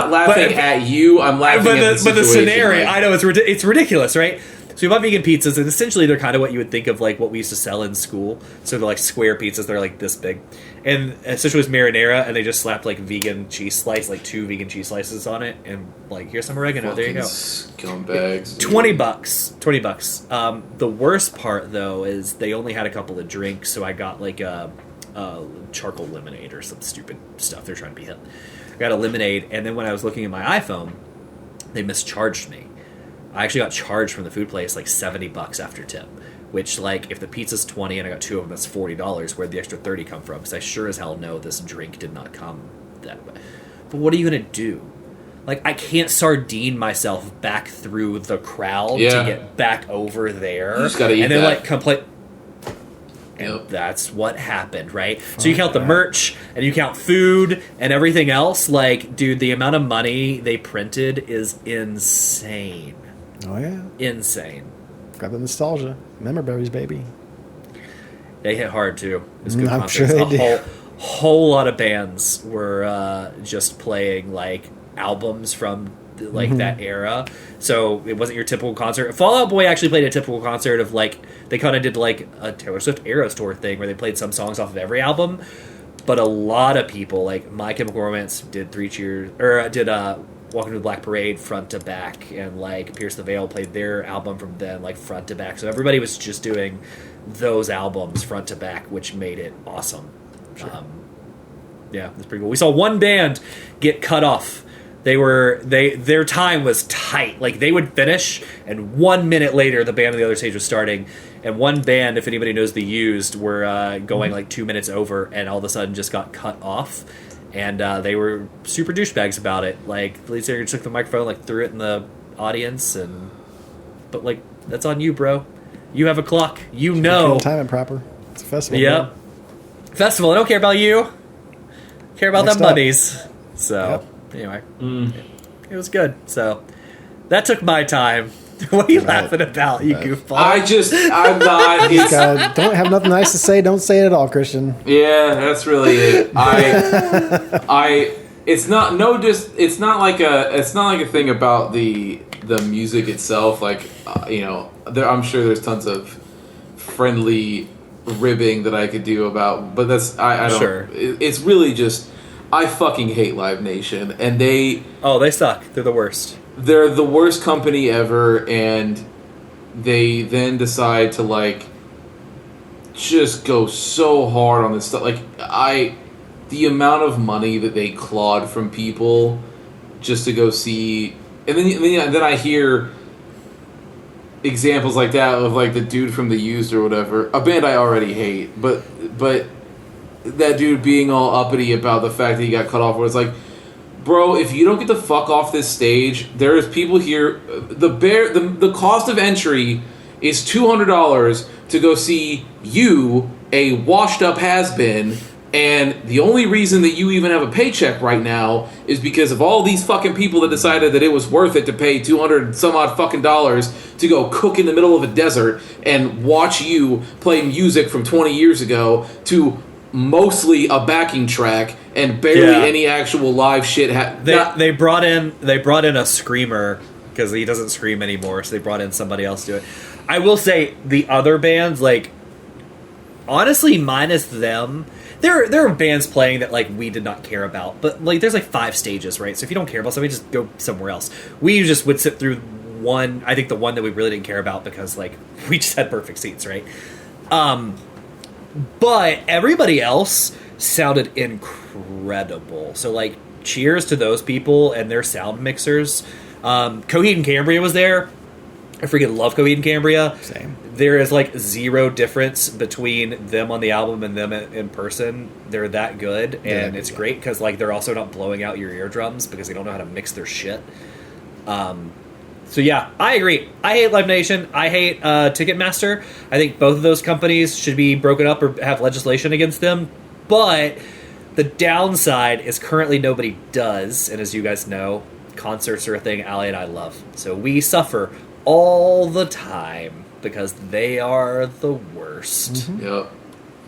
laughing at you. I'm laughing at the scenario. Like, I know it's ridiculous, right? So we bought vegan pizzas, and essentially they're kind of what you would think of like what we used to sell in school. So they're like square pizzas. They're like this big, and essentially it was marinara, and they just slapped like vegan cheese slice, like 2 vegan cheese slices on it, and like here's some oregano. There you go. Scumbags. $20. The worst part though is they only had a couple of drinks, so I got like a charcoal lemonade or some stupid stuff. They're trying to be hip. I got a lemonade, and then when I was looking at my iPhone, they mischarged me. I actually got charged from the food place like $70 after tip, which like if the pizza's 20 and I got 2 of them, that's $40. Where'd the extra 30 come from? Because I sure as hell know this drink did not come that way. But what are you gonna do? Like, I can't sardine myself back through the crowd to get back over there. You just gotta eat and then that. like complete. And that's what happened, right? So you count the merch, and you count food, and everything else. Like, dude, the amount of money they printed is insane. Oh, yeah. Insane. Got the nostalgia. Remember berries, baby. They hit hard, too. It was good I'm concerts. sure they did. Whole lot of bands were just playing, like, albums from like that era, so it wasn't your typical concert. Fall Out Boy actually played a typical concert of like they kind of did like a Taylor Swift Eras tour thing where they played some songs off of every album, but a lot of people like My Chemical Romance did Welcome to the Black Parade front to back, and like Pierce the Veil played their album from then like front to back, so everybody was just doing those albums front to back, which made it awesome. Sure. Yeah, that's pretty cool. We saw one band get cut off. Their time was tight. Like, they would finish, and 1 minute later, the band on the other stage was starting. And one band, if anybody knows The Used, were going like 2 minutes over, and all of a sudden just got cut off. And they were super douchebags about it. Like, the lead singer took the microphone, like, threw it in the audience, but like, that's on you, bro. You have a clock. You know. Time it proper. It's a festival. Yep. Festival. I don't care about you. Care about them buddies. So. Yep. Anyway, it was good. So that took my time. What are you laughing about, you goofball? I'm not. Don't have nothing nice to say. Don't say it at all, Christian. Yeah, that's really it. It's not like a thing about the music itself. Like, I'm sure there's tons of friendly ribbing that I could do about, but I don't. Sure. It's really just. I fucking hate Live Nation, and they suck. They're the worst. They're the worst company ever, and they then decide to like just go so hard on this stuff. Like the amount of money that they clawed from people just to go see, and then I hear examples like that of like the dude from The Used or whatever, a band I already hate, but. That dude being all uppity about the fact that he got cut off, where it's like, bro, if you don't get the fuck off this stage, there's people here. The cost of entry is $200 to go see you, a washed up has-been, and the only reason that you even have a paycheck right now is because of all these fucking people that decided that it was worth it to pay $200 some odd fucking dollars to go cook in the middle of a desert and watch you play music from 20 years ago to mostly a backing track and barely any actual live shit. They brought in a screamer because he doesn't scream anymore, so they brought in somebody else to do it. I will say the other bands, like, honestly, minus them, there are bands playing that like we did not care about, but like there's like 5 stages, right? So if you don't care about something, just go somewhere else. We just would sit through one. I think the one that we really didn't care about because like we just had perfect seats, right? But everybody else sounded incredible. So, like, cheers to those people and their sound mixers. Coheed and Cambria was there. I freaking love Coheed and Cambria. Same. There is, like, zero difference between them on the album and them in person. They're that good, and it's great because, like, they're also not blowing out your eardrums because they don't know how to mix their shit. So yeah, I agree. I hate Live Nation. I hate Ticketmaster. I think both of those companies should be broken up or have legislation against them. But the downside is currently nobody does, and as you guys know, concerts are a thing Allie and I love. So we suffer all the time because they are the worst. Mm-hmm. Yep.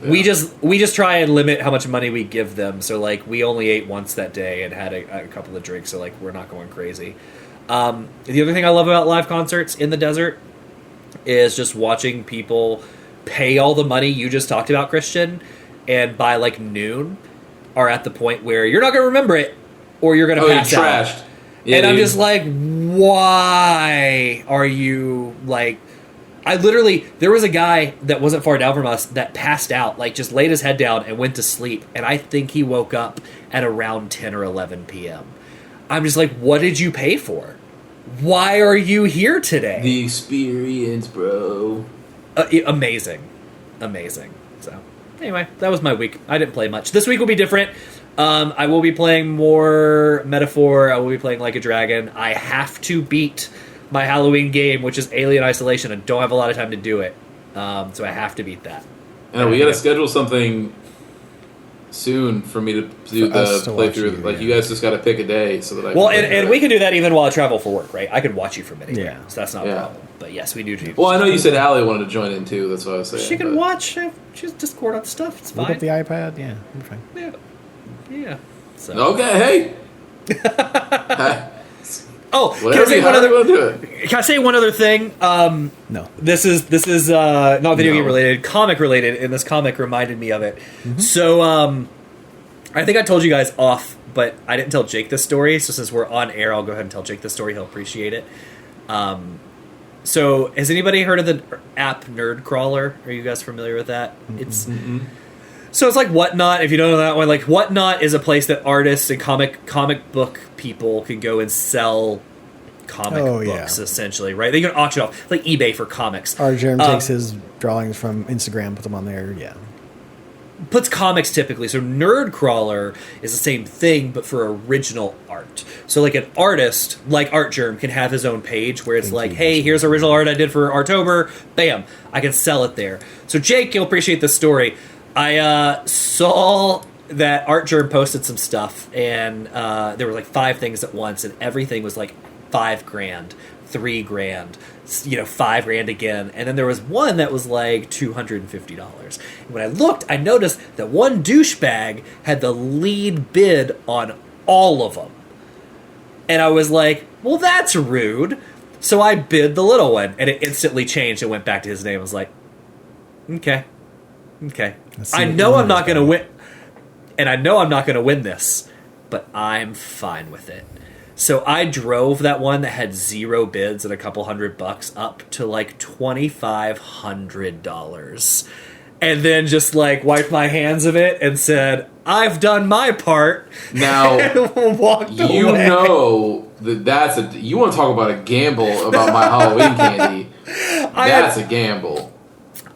Yeah. We just try and limit how much money we give them. So like we only ate once that day and had a couple of drinks. So like we're not going crazy. The other thing I love about live concerts in the desert is just watching people pay all the money you just talked about, Christian, and by like noon are at the point where you're not going to remember it or you're going to pass you're out. trashed. Yeah, and I'm just like, why are you like... there was a guy that wasn't far down from us that passed out, like just laid his head down and went to sleep. And I think he woke up at around 10 or 11 p.m. I'm just like, what did you pay for? Why are you here today? The experience, bro. Amazing. So, anyway, that was my week. I didn't play much. This week will be different. I will be playing more Metaphor. I will be playing Like a Dragon. I have to beat my Halloween game, which is Alien Isolation, and don't have a lot of time to do it. So I have to beat that. And we got to schedule something soon for me to do the playthrough. Like, you guys just got to pick a day so that I can... Well, and we can do that even while I travel for work, right? I could watch you from anywhere, Yeah. so that's not a problem. But yes, we do. Well, I know you said Allie wanted to join in too. That's what I was saying. She can watch. She's Discord on stuff. It's Look fine. at the iPad. Yeah, I'm fine. Yeah. So. Okay, hey. Oh, can I say one other thing? No. This is not video game related, comic related, and this comic reminded me of it. Mm-hmm. So, I think I told you guys off, but I didn't tell Jake this story. So since we're on air, I'll go ahead and tell Jake this story. He'll appreciate it. So, has anybody heard of the app Nerdcrawler? Are you guys familiar with that? Mm-hmm. So it's like Whatnot, if you don't know that one. Like Whatnot is a place that artists and comic book people can go and sell comic books, essentially, right? They can auction off, like eBay for comics. Our Jerem takes his drawings from Instagram, put them on there, yeah. Puts comics typically. So Nerdcrawler is the same thing, but for original art. So like an artist, like Artgerm, can have his own page where it's hey, here's original art I did for Artober. Bam, I can sell it there. So Jake, you'll appreciate this story. I saw that Artgerm posted some stuff, and there were like 5 things at once, and everything was like $5,000, $3,000, $5,000 again, and then there was one that was like $250. And when I looked, I noticed that one douchebag had the lead bid on all of them, and I was like, well, that's rude. So I bid the little one, and it instantly changed and went back to his name. I was like, okay. I know I'm not going to win, and I know I'm not going to win this, but I'm fine with it. So I drove that one that had 0 bids and a couple $100 up to like $2,500, and then just like wiped my hands of it and said, "I've done my part." Now, and walked away. You know that you want to talk about a gamble about my Halloween candy? That's a gamble.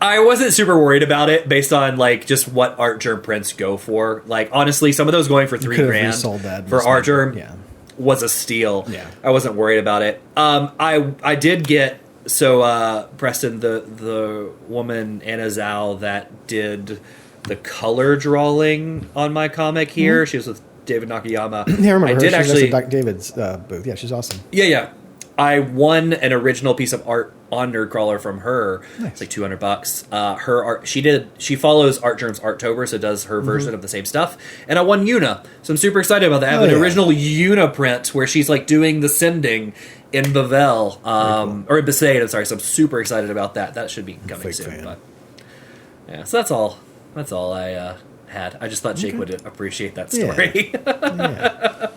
I wasn't super worried about it based on like just what Artgerm prints go for. Like honestly, some of those going for $3,000 for Artgerm was a steal. Yeah, I wasn't worried about it. I did get Preston, the woman Anna Zhao that did the color drawing on my comic here. Mm-hmm. She was with David Nakayama. Yeah, I remember. I did actually David's booth. Yeah, she's awesome. Yeah. I won an original piece of art on Nerdcrawler from her. Nice. It's like $200. Her art, she follows Artgerm's Artober, so does her version of the same stuff. And I won Yuna, so I'm super excited about that. I have an original Yuna print where she's like doing the sending in Bavel, or in Besaid. I'm sorry. So I'm super excited about that. That should be coming soon. But yeah, so that's all. That's all I had. I just thought Jake would appreciate that story. Yeah.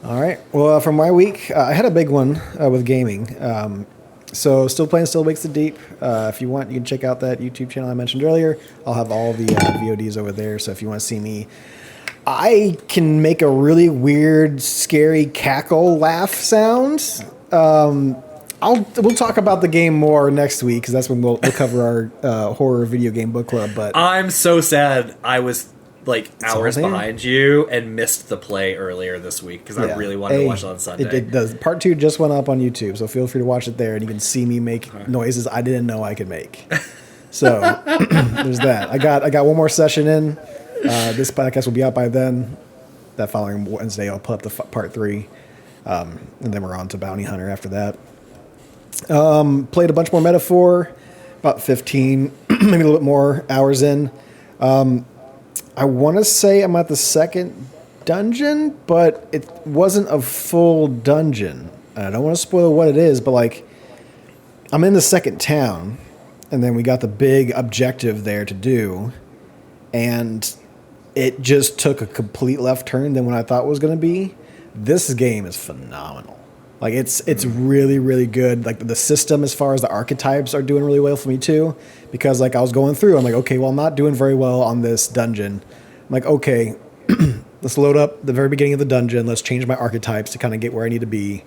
All right. Well, for my week, I had a big one with gaming. So still playing Still Wakes the Deep. If you want, you can check out that YouTube channel I mentioned earlier. I'll have all the VODs over there. So if you want to see me, I can make a really weird, scary cackle laugh sound. We'll talk about the game more next week because that's when we'll cover our horror video game book club. But I'm so sad I was like hours behind you and missed the play earlier this week because I really wanted to watch it on Sunday. The part 2 just went up on YouTube, so feel free to watch it there, and you can see me make noises I didn't know I could make. So there's that. I got one more session in. This podcast will be out by then. That following Wednesday, I'll put up the part 3, and then we're on to Bounty Hunter after that. Played a bunch more Metaphor, about 15, maybe a little bit more hours in. I want to say I'm at the second dungeon, but it wasn't a full dungeon. I don't want to spoil what it is, but like I'm in the second town, and then we got the big objective there to do, and it just took a complete left turn than what I thought it was going to be. This game is phenomenal. Like it's really, really good. Like the system as far as the archetypes are doing really well for me too, because like I was going through, I'm like, okay, well, I'm not doing very well on this dungeon. I'm like, okay, let's load up the very beginning of the dungeon. Let's change my archetypes to kind of get where I need to be.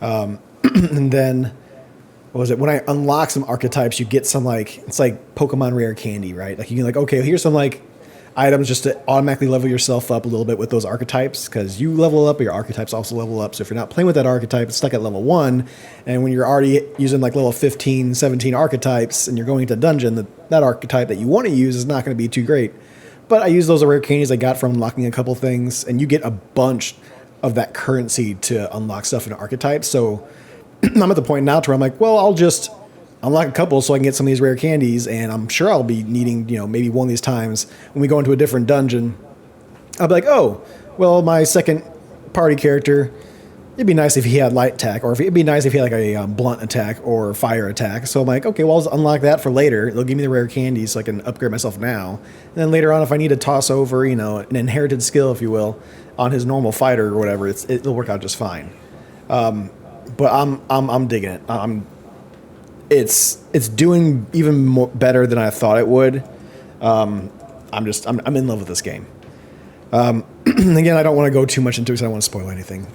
And then, what was it? When I unlock some archetypes, you get some like, it's like Pokemon rare candy, right? Like you can like, okay, here's some like items just to automatically level yourself up a little bit with those archetypes, because you level up, but your archetypes also level up. So if you're not playing with that archetype, it's stuck at level 1, and when you're already using like level 15, 17 archetypes, and you're going into a dungeon, that archetype that you want to use is not going to be too great. But I use those rare candies I got from unlocking a couple things, and you get a bunch of that currency to unlock stuff in archetypes. So I'm at the point now to where I'm like, well, I'll just unlock a couple so I can get some of these rare candies, and I'm sure I'll be needing, maybe one of these times when we go into a different dungeon, I'll be like, oh, well, my second party character, it'd be nice if he had light attack, or it'd be nice if he had like a blunt attack or fire attack. So I'm like, okay, well, I'll unlock that for later. It'll give me the rare candies so I can upgrade myself now. And then later on, if I need to toss over, an inherited skill, if you will, on his normal fighter or whatever, it'll work out just fine. But I'm digging it. It's doing even more better than I thought it would. I'm in love with this game. Again, I don't want to go too much into it because I don't want to spoil anything.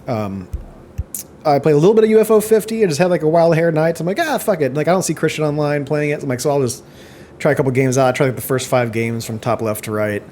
I played a little bit of UFO 50. I just had like a wild hair night. So I'm like, fuck it. Like I don't see Christian online playing it. So I'm like, so I'll just try a couple games out. I tried like the first 5 games from top left to right,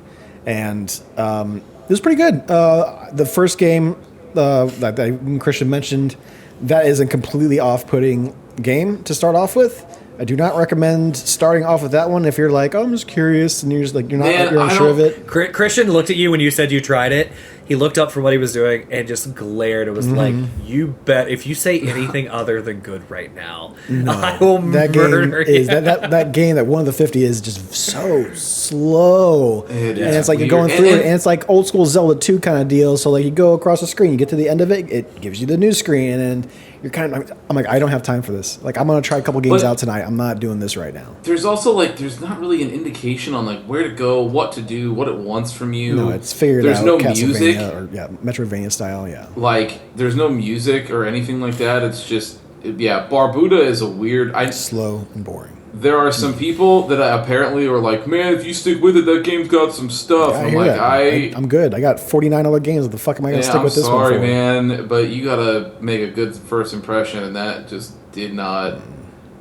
and it was pretty good. The first game that Christian mentioned, that is a completely off-putting game to start off with. I do not recommend starting off with that one if you're like, oh, I'm just curious, and you're just like, you're unsure of it. Christian looked at you when you said you tried it. He looked up from what he was doing and just glared. It was like, you bet if you say anything other than good right now, I will murder you. That game, that one of the 50 is just so slow. And it's like you're going through it, and it's like old school Zelda 2 kind of deal. So like you go across the screen, you get to the end of it, it gives you the new screen, and you're kind of, I'm like, I don't have time for this. Like I'm going to try a couple games out tonight. I'm not doing this right now. There's also like, there's not really an indication on like where to go, what to do, what it wants from you. No, it's figured out. There's no Castlevania music. Or Metroidvania style, yeah. Like, there's no music or anything like that. It's just, Barbuda is a weird... slow and boring. There are some people that apparently are like, man, if you stick with it, that game's got some stuff. Yeah, I'm like, I'm good. I got 49 other games. What the fuck am I going to stick with this one for? I'm sorry, man, but you gotta make a good first impression, and that just did not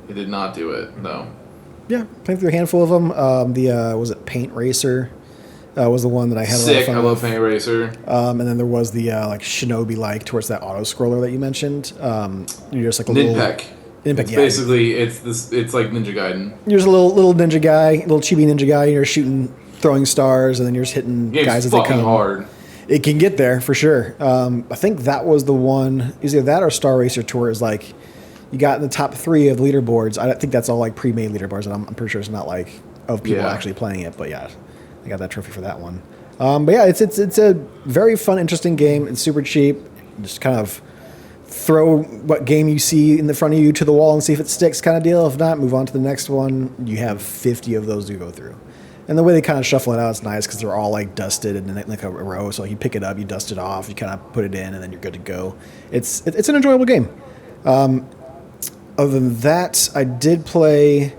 do it, no. Yeah, playing through a handful of them. Was it Paint Racer? Was the one that I had. Sick, I love Paint Racer. And then there was the like Shinobi-like towards that auto scroller that you mentioned. You're just like a Ninpek. It's basically it's like Ninja Gaiden. You're just a little ninja guy, little chibi ninja guy. You're shooting, throwing stars, and then you're just hitting guys as they come. Hard. It can get there for sure. I think that was the one. Either that or Star Racer Tour is like you got in the top 3 of the leaderboards. I think that's all like pre-made leaderboards, and I'm pretty sure it's not like of people actually playing it. But yeah. I got that trophy for that one. But yeah, it's a very fun, interesting game. It's super cheap. Just kind of throw what game you see in the front of you to the wall and see if it sticks kind of deal. If not, move on to the next one. You have 50 of those to go through. And the way they kind of shuffle it out is nice because they're all like dusted and in like a row. So you pick it up, you dust it off, you kind of put it in, and then you're good to go. It's an enjoyable game. Other than that, I did play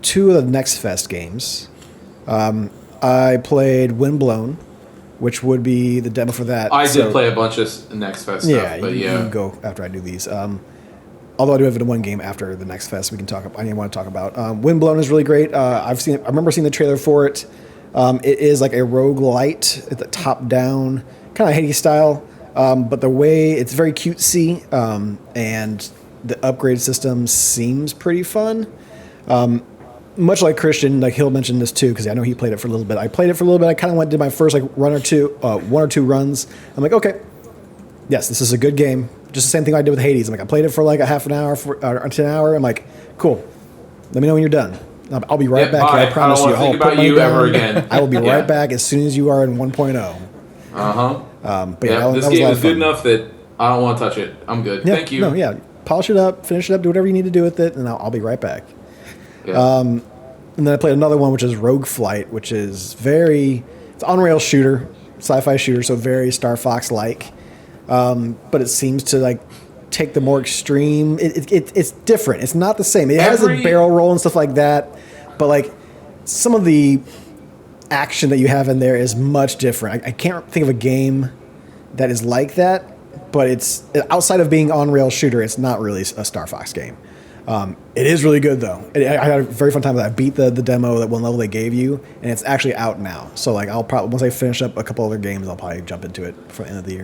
2 of the Next Fest games. I played Windblown, which would be the demo for that. I did play a bunch of Next Fest stuff, but you can go after I do these. Although I do have one game after the Next Fest we can talk about. I want to talk about. Windblown is really great. I remember seeing the trailer for it It is like a roguelite at the top down, kind of Hades style, but the way it's very cutesy, and the upgrade system seems pretty fun. Much like Christian, like he'll mention this too, because I know he played it for a little bit. I played it for a little bit. I kind of did my first like one or two runs. I'm like, okay, yes, this is a good game. Just the same thing I did with Hades. I'm like, I played it for like a half an hour or to an hour. I'm like, cool. Let me know when you're done. I'll be right back. Bye. I promise I don't you. want to think about you ever again. I will be right back as soon as you are in 1.0. But yeah, this game is good enough that I don't want to touch it. I'm good. Yeah, Thank you. No, yeah. Polish it up, finish it up, do whatever you need to do with it, and I'll be right back. Yeah. And then I played another one, which is Rogue Flight, which is it's on-rail shooter, sci-fi shooter, so very Star Fox-like. But it seems to like take the more extreme. It's different. It's not the same. It has a barrel roll and stuff like that, but like some of the action that you have in there is much different. I can't think of a game that is like that, but it's outside of being on-rail shooter. It's not really a Star Fox game. It is really good though. I had a very fun time with that. I beat the demo, that one level they gave you, and it's actually out now. So like I'll probably, once I finish up a couple other games, I'll probably jump into it for the end of the year.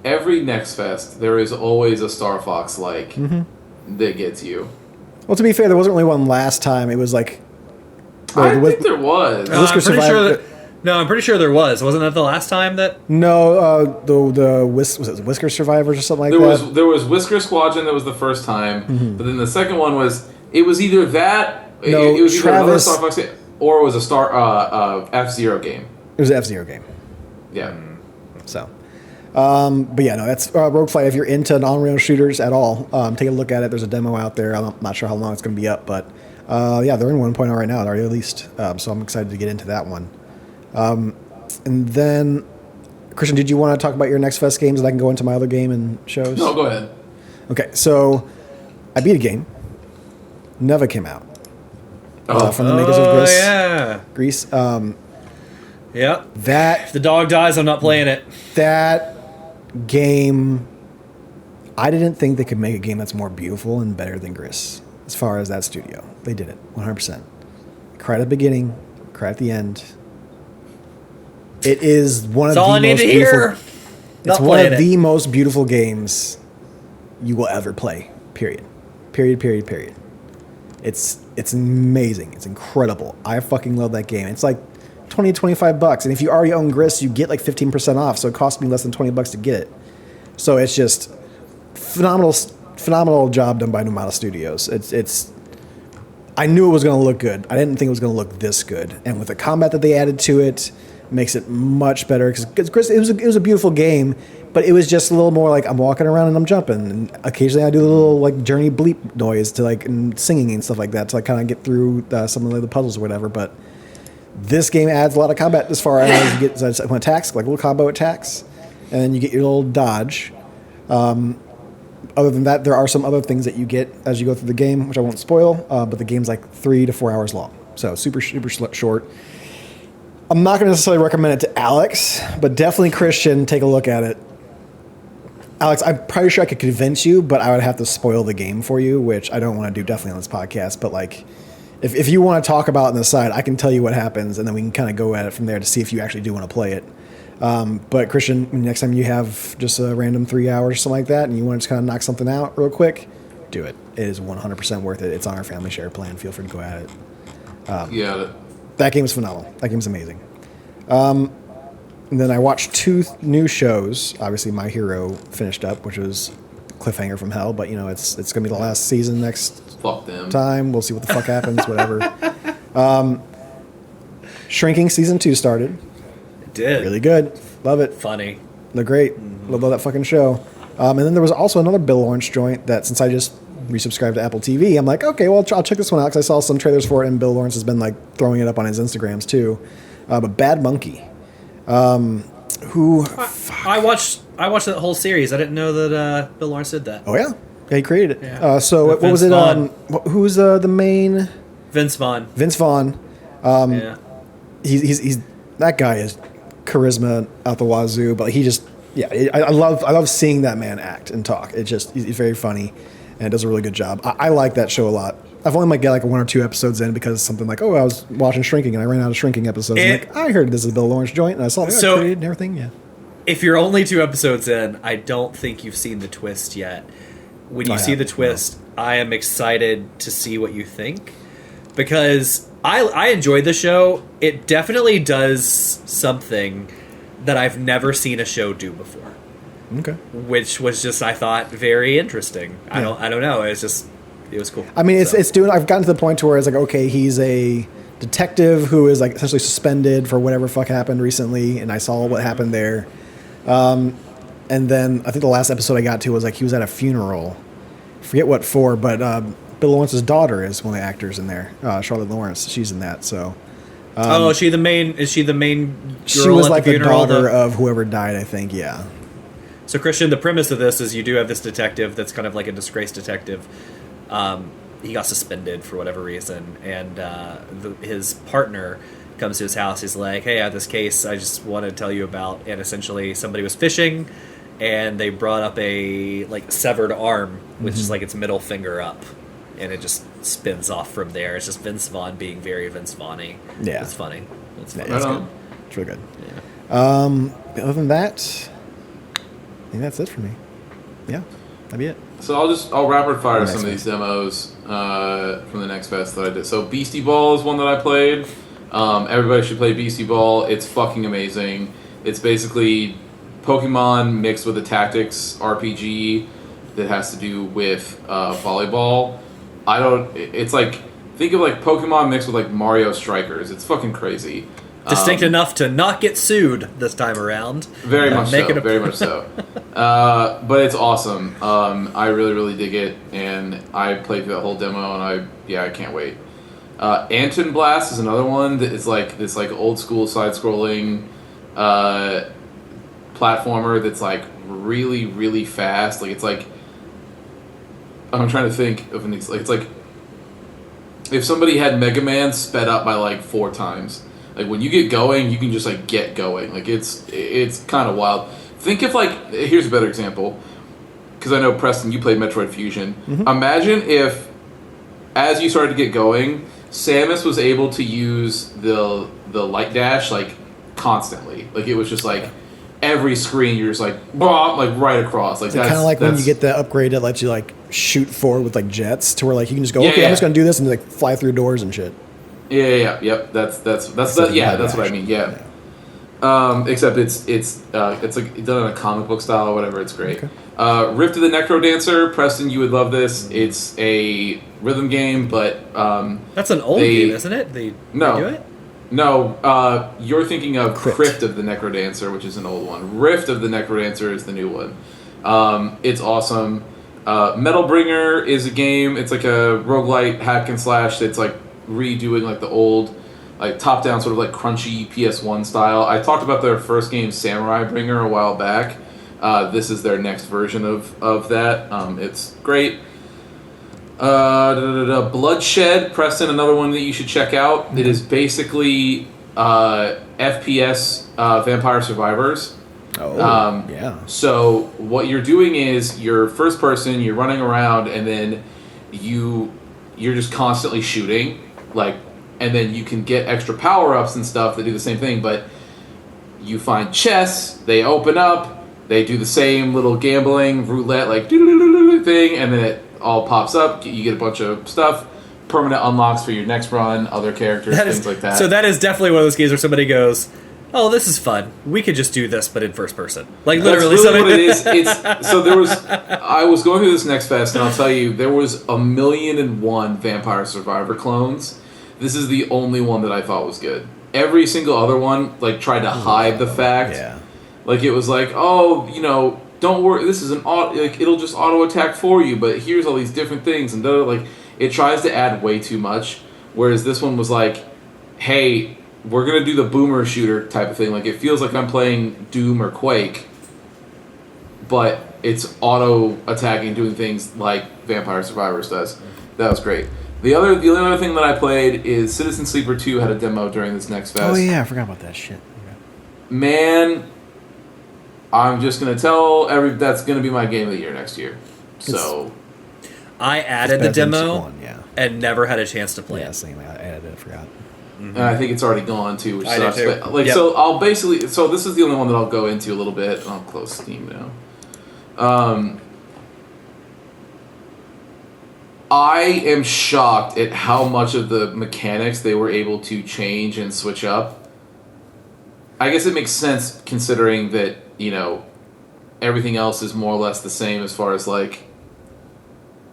Every Next Fest, there is always a Star Fox that gets you. Well, to be fair, there wasn't really one last time. It was like I think there was. I'm pretty sure there was. Wasn't that the last time that? No, was it Whisker Survivors or something like that? There was Whisker Squadron that was the first time, but then the second one was it was either that it was either another Star Fox game, or it was a F-Zero game. It was an F-Zero game. Yeah. So, but yeah, no, that's Rogue Flight. If you're into non-rail shooters at all, take a look at it. There's a demo out there. I'm not sure how long it's going to be up, but yeah, they're in 1.0 right now. They're already released, so I'm excited to get into that one. And then, Christian, did you want to talk about your Next Fest games, and I can go into my other game and shows? No, go ahead. Okay, so I beat a game. Neva came out. From the makers of Greece. Yeah. Greece. Yep. If the dog dies, I'm not playing it. That game, I didn't think they could make a game that's more beautiful and better than Gris. As far as that studio, they did it 100%. Cried at the beginning, cried at the end. It is one of the most beautiful. It's one of the most beautiful games you will ever play. Period. It's amazing. It's incredible. I fucking love that game. It's like $20-$25, and if you already own Gris, you get like 15% off. So it cost me less than $20 to get it. So it's just phenomenal job done by Nomada Studios. It's. I knew it was going to look good. I didn't think it was going to look this good. And with the combat that they added to it, makes it much better. Because Gris, it was a beautiful game, but it was just a little more like I'm walking around and I'm jumping, and occasionally I do the little like journey bleep noise to like and singing and stuff like that to like kind of get through some of the puzzles or whatever. But this game adds a lot of combat as far as you get attacks, like little combo attacks, and then you get your little dodge. Other than that, there are some other things that you get as you go through the game, which I won't spoil, but the game's like 3 to 4 hours long. So super short. I'm not going to necessarily recommend it to Alex, but definitely Christian, take a look at it. Alex, I'm pretty sure I could convince you, but I would have to spoil the game for you, which I don't want to do definitely on this podcast. But like, if you want to talk about it on the side, I can tell you what happens, and then we can kind of go at it from there to see if you actually do want to play it. But Christian, next time you have just a random 3 hours or something like that, and you want to just kind of knock something out real quick, do it. It is 100% worth it. It's on our family share plan. Feel free to go at it. Yeah. That game is phenomenal. That game's amazing. And then I watched 2 new shows. Obviously, My Hero finished up, which was cliffhanger from hell. But you know, it's going to be the last season next time. We'll see what the fuck happens. Whatever. Shrinking season 2 started. It did. Really good. Love it. Funny. They're great. Love that fucking show. And then there was also another Bill Lawrence joint that since I just resubscribed to Apple TV, I'm like, okay, well, I'll check this one out because I saw some trailers for it, and Bill Lawrence has been like throwing it up on his Instagrams too. But Bad Monkey, who I watched that whole series. I didn't know that Bill Lawrence did that. Oh yeah, he created it. Yeah. So what was it on? Who's the main? Vince Vaughn. Yeah. He's that guy is charisma out the wazoo, but he just I love seeing that man act and talk. He's very funny and does a really good job. I like that show a lot. I've only might get like 1 or 2 episodes in because something like, I was watching Shrinking and I ran out of Shrinking episodes. I heard this is a Bill Lawrence joint and I saw the created and everything. Yeah. If you're only 2 episodes in, I don't think you've seen the twist yet. When you see the twist, I am excited to see what you think, because I enjoyed the show. It definitely does something that I've never seen a show do before. Okay. Which was just, I thought, very interesting. Yeah. I don't know. It was cool. I mean, it's doing. I've gotten to the point to where it's like, okay, he's a detective who is like essentially suspended for whatever fuck happened recently, and I saw what happened there. And then I think the last episode I got to was like he was at a funeral. I forget what for, but Bill Lawrence's daughter is one of the actors in there. Charlotte Lawrence, she's in that. So. Is she the main? Girl she was at like the funeral, the daughter of whoever died, I think. Yeah. So Christian, the premise of this is you do have this detective that's kind of like a disgraced detective. He got suspended for whatever reason, and his partner comes to his house. He's like, "Hey, I have this case I just want to tell you about." And essentially, somebody was fishing, and they brought up a like severed arm, which is like its middle finger up, and it just spins off from there. It's just Vince Vaughn being very Vince Vaughn-y. Yeah, it's funny. It's funny. Yeah, it's good. It's really good. Yeah. Other than that, I think that's it for me. Yeah, that'd be it. So I'll rapid fire some of these demos from the next fest that I did. So Beastie Ball is one that I played. Everybody should play Beastie Ball. It's fucking amazing. It's basically Pokemon mixed with a tactics RPG that has to do with volleyball. It's like, think of like Pokemon mixed with like Mario Strikers. It's fucking crazy. Distinct enough to not get sued this time around. Very much so. Very much so. But it's awesome. I really, really dig it, and I played through that whole demo, and I can't wait. Anton Blast is another one that is like this like old school side-scrolling platformer that's like really, really fast. Like it's like, I'm trying to think of it's like if somebody had Mega Man sped up by like 4 times. Like when you get going, you can just like get going. Like it's kind of wild. Think of like, here's a better example, because I know Preston, you played Metroid Fusion. Mm-hmm. Imagine if, as you started to get going, Samus was able to use the light dash like constantly. Like it was just like every screen you're just like blah, like right across. Like that's kind of like when you get the upgrade that lets you like shoot forward with like jets, to where like you can just go, I'm just gonna do this and like fly through doors and shit. Yep. That's what I mean. Yeah. Except it's like done in a comic book style or whatever. It's great. Okay. Rift of the Necro Dancer, Preston, you would love this. It's a rhythm game, but that's an old game, isn't it? They do it? No, you're thinking of Crypt of the Necro Dancer, which is an old one. Rift of the Necro Dancer is the new one. It's awesome. Metal Bringer is a game. It's like a roguelite hack and slash that's like redoing like the old like top down sort of like crunchy PS1 style. I talked about their first game Samurai Bringer a while back. This is their next version of that. It's great. Bloodshed, Preston, another one that you should check out. Mm-hmm. It is basically FPS Vampire Survivors. So what you're doing is you're first person, you're running around, and then you're just constantly shooting, like, and then you can get extra power-ups and stuff that do the same thing, but you find chests, they open up, they do the same little gambling roulette like thing, and then it all pops up, you get a bunch of stuff, permanent unlocks for your next run, other characters, things like that. So that is definitely one of those games where somebody goes, oh, this is fun. We could just do this, but in first person. Like literally, that's really what it is. So there was. I was going through this next fest, and I'll tell you, there was 1,000,001 Vampire Survivor clones. This is the only one that I thought was good. Every single other one like tried to hide the fact. Yeah. Like it was like, oh, don't worry. This is like it'll just auto attack for you, but here's all these different things, and like it tries to add way too much. Whereas this one was like, hey, we're going to do the boomer shooter type of thing. Like, it feels like I'm playing Doom or Quake, but it's auto-attacking, doing things like Vampire Survivors does. That was great. The only other thing that I played is Citizen Sleeper 2 had a demo during this next fest. Oh, yeah, I forgot about that shit. Okay. Man, I'm just going to tell that's going to be my game of the year next year. So I added the demo. and never had a chance to play Yeah, it. same. I forgot. And I think it's already gone too, which I do sucks. too. But, like, Yep. so I'll basically, so this is the only one that I'll go into a little bit. I'll close Steam now. I am shocked at how much of the mechanics they were able to change and switch up. I guess it makes sense considering that, you know, everything else is more or less the same as far as, like,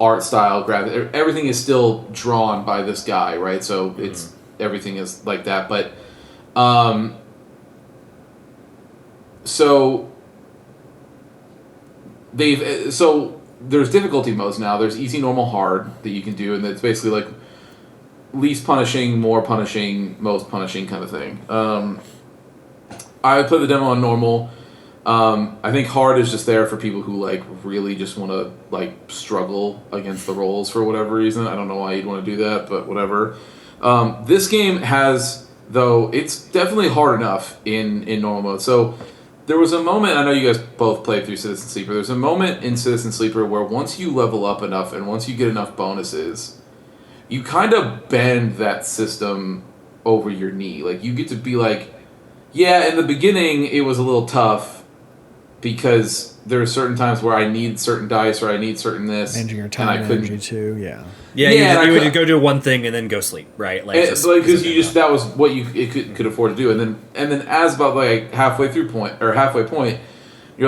art style, graphic. Everything is still drawn by this guy, right? So it's everything is like that. But so there's difficulty modes now. There's easy, normal, hard that you can do, and it's basically like least punishing, more punishing, most punishing kind of thing. I would play the demo on normal. I think hard is just there for people who like really just want to like struggle against the rolls for whatever reason. I don't know why you'd want to do that, but whatever. This game has, though, it's definitely hard enough in normal mode. So there was a moment, I know you guys both played through Citizen Sleeper, there's a moment in Citizen Sleeper where once you level up enough and once you get enough bonuses, you kind of bend that system over your knee. Like, you get to be like, yeah, in the beginning it was a little tough because there are certain times where I need certain dice or I need certain this. Managing your time and energy too, yeah. Yeah, you would go do one thing and then go sleep, right? Like, because you just, that was what you could afford to do, and then as about like halfway point, you're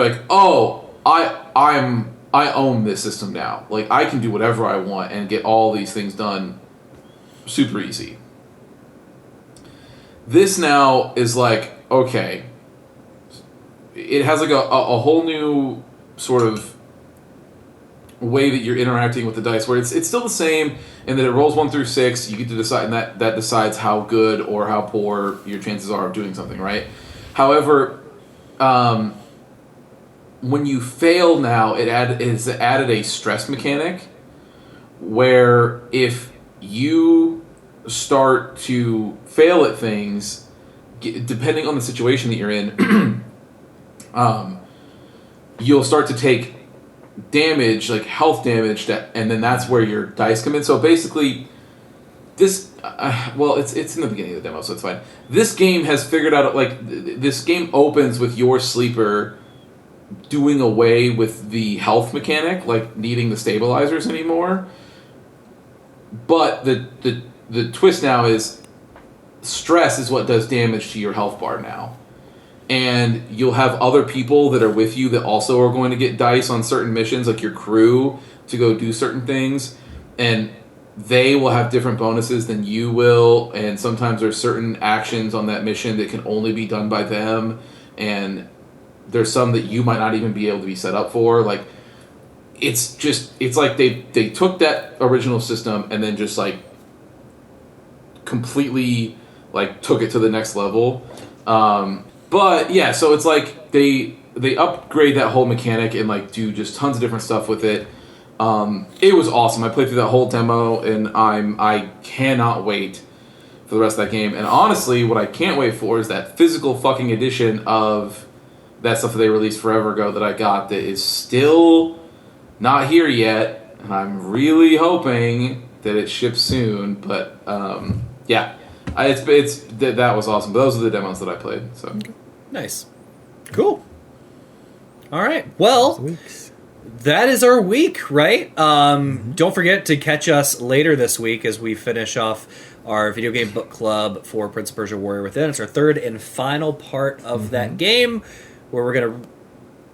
like, oh, I own this system now. Like, I can do whatever I want and get all these things done super easy. This now is like, okay, it has like a whole new sort of way that you're interacting with the dice, where it's still the same in that it rolls 1 through 6. You get to decide, and that decides how good or how poor your chances are of doing something, right? However, when you fail now, it's added a stress mechanic where if you start to fail at things, depending on the situation that you're in, you'll start to take damage, like health damage, and then that's where your dice come in. So basically, this, it's in the beginning of the demo, so it's fine. This game has figured out, like, this game opens with your sleeper doing away with the health mechanic, like needing the stabilizers anymore. But the twist now is stress is what does damage to your health bar now. And you'll have other people that are with you that also are going to get dice on certain missions, like your crew, to go do certain things. And they will have different bonuses than you will. And sometimes there's certain actions on that mission that can only be done by them. And there's some that you might not even be able to be set up for. Like, it's like they took that original system and then just like completely like took it to the next level. But yeah, so it's like they upgrade that whole mechanic and like do just tons of different stuff with it. It was awesome. I played through that whole demo, and I cannot wait for the rest of that game. And honestly, what I can't wait for is that physical fucking edition of that stuff that they released forever ago that I got that is still not here yet, and I'm really hoping that it ships soon. But yeah. That was awesome. But those are the demos that I played. So nice, cool. All right, well, that is our week, right? Don't forget to catch us later this week as we finish off our video game book club for Prince of Persia: Warrior Within. It's our third and final part of that game, where we're gonna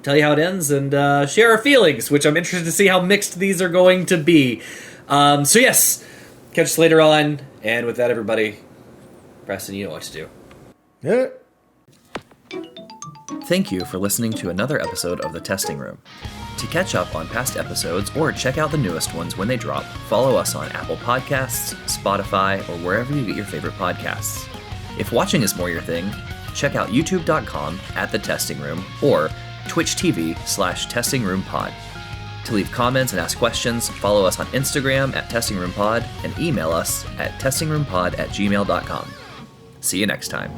tell you how it ends and share our feelings, which I'm interested to see how mixed these are going to be. So yes, catch us later on. And with that, everybody, Preston, you know what to do. Yeah. Thank you for listening to another episode of The Testing Room. To catch up on past episodes or check out the newest ones when they drop, follow us on Apple Podcasts, Spotify, or wherever you get your favorite podcasts. If watching is more your thing, check out youtube.com/thetestingroom or Twitch TV/testingroompod. To leave comments and ask questions, follow us on Instagram @testingroompod and email us at testingroompod@gmail.com. See you next time.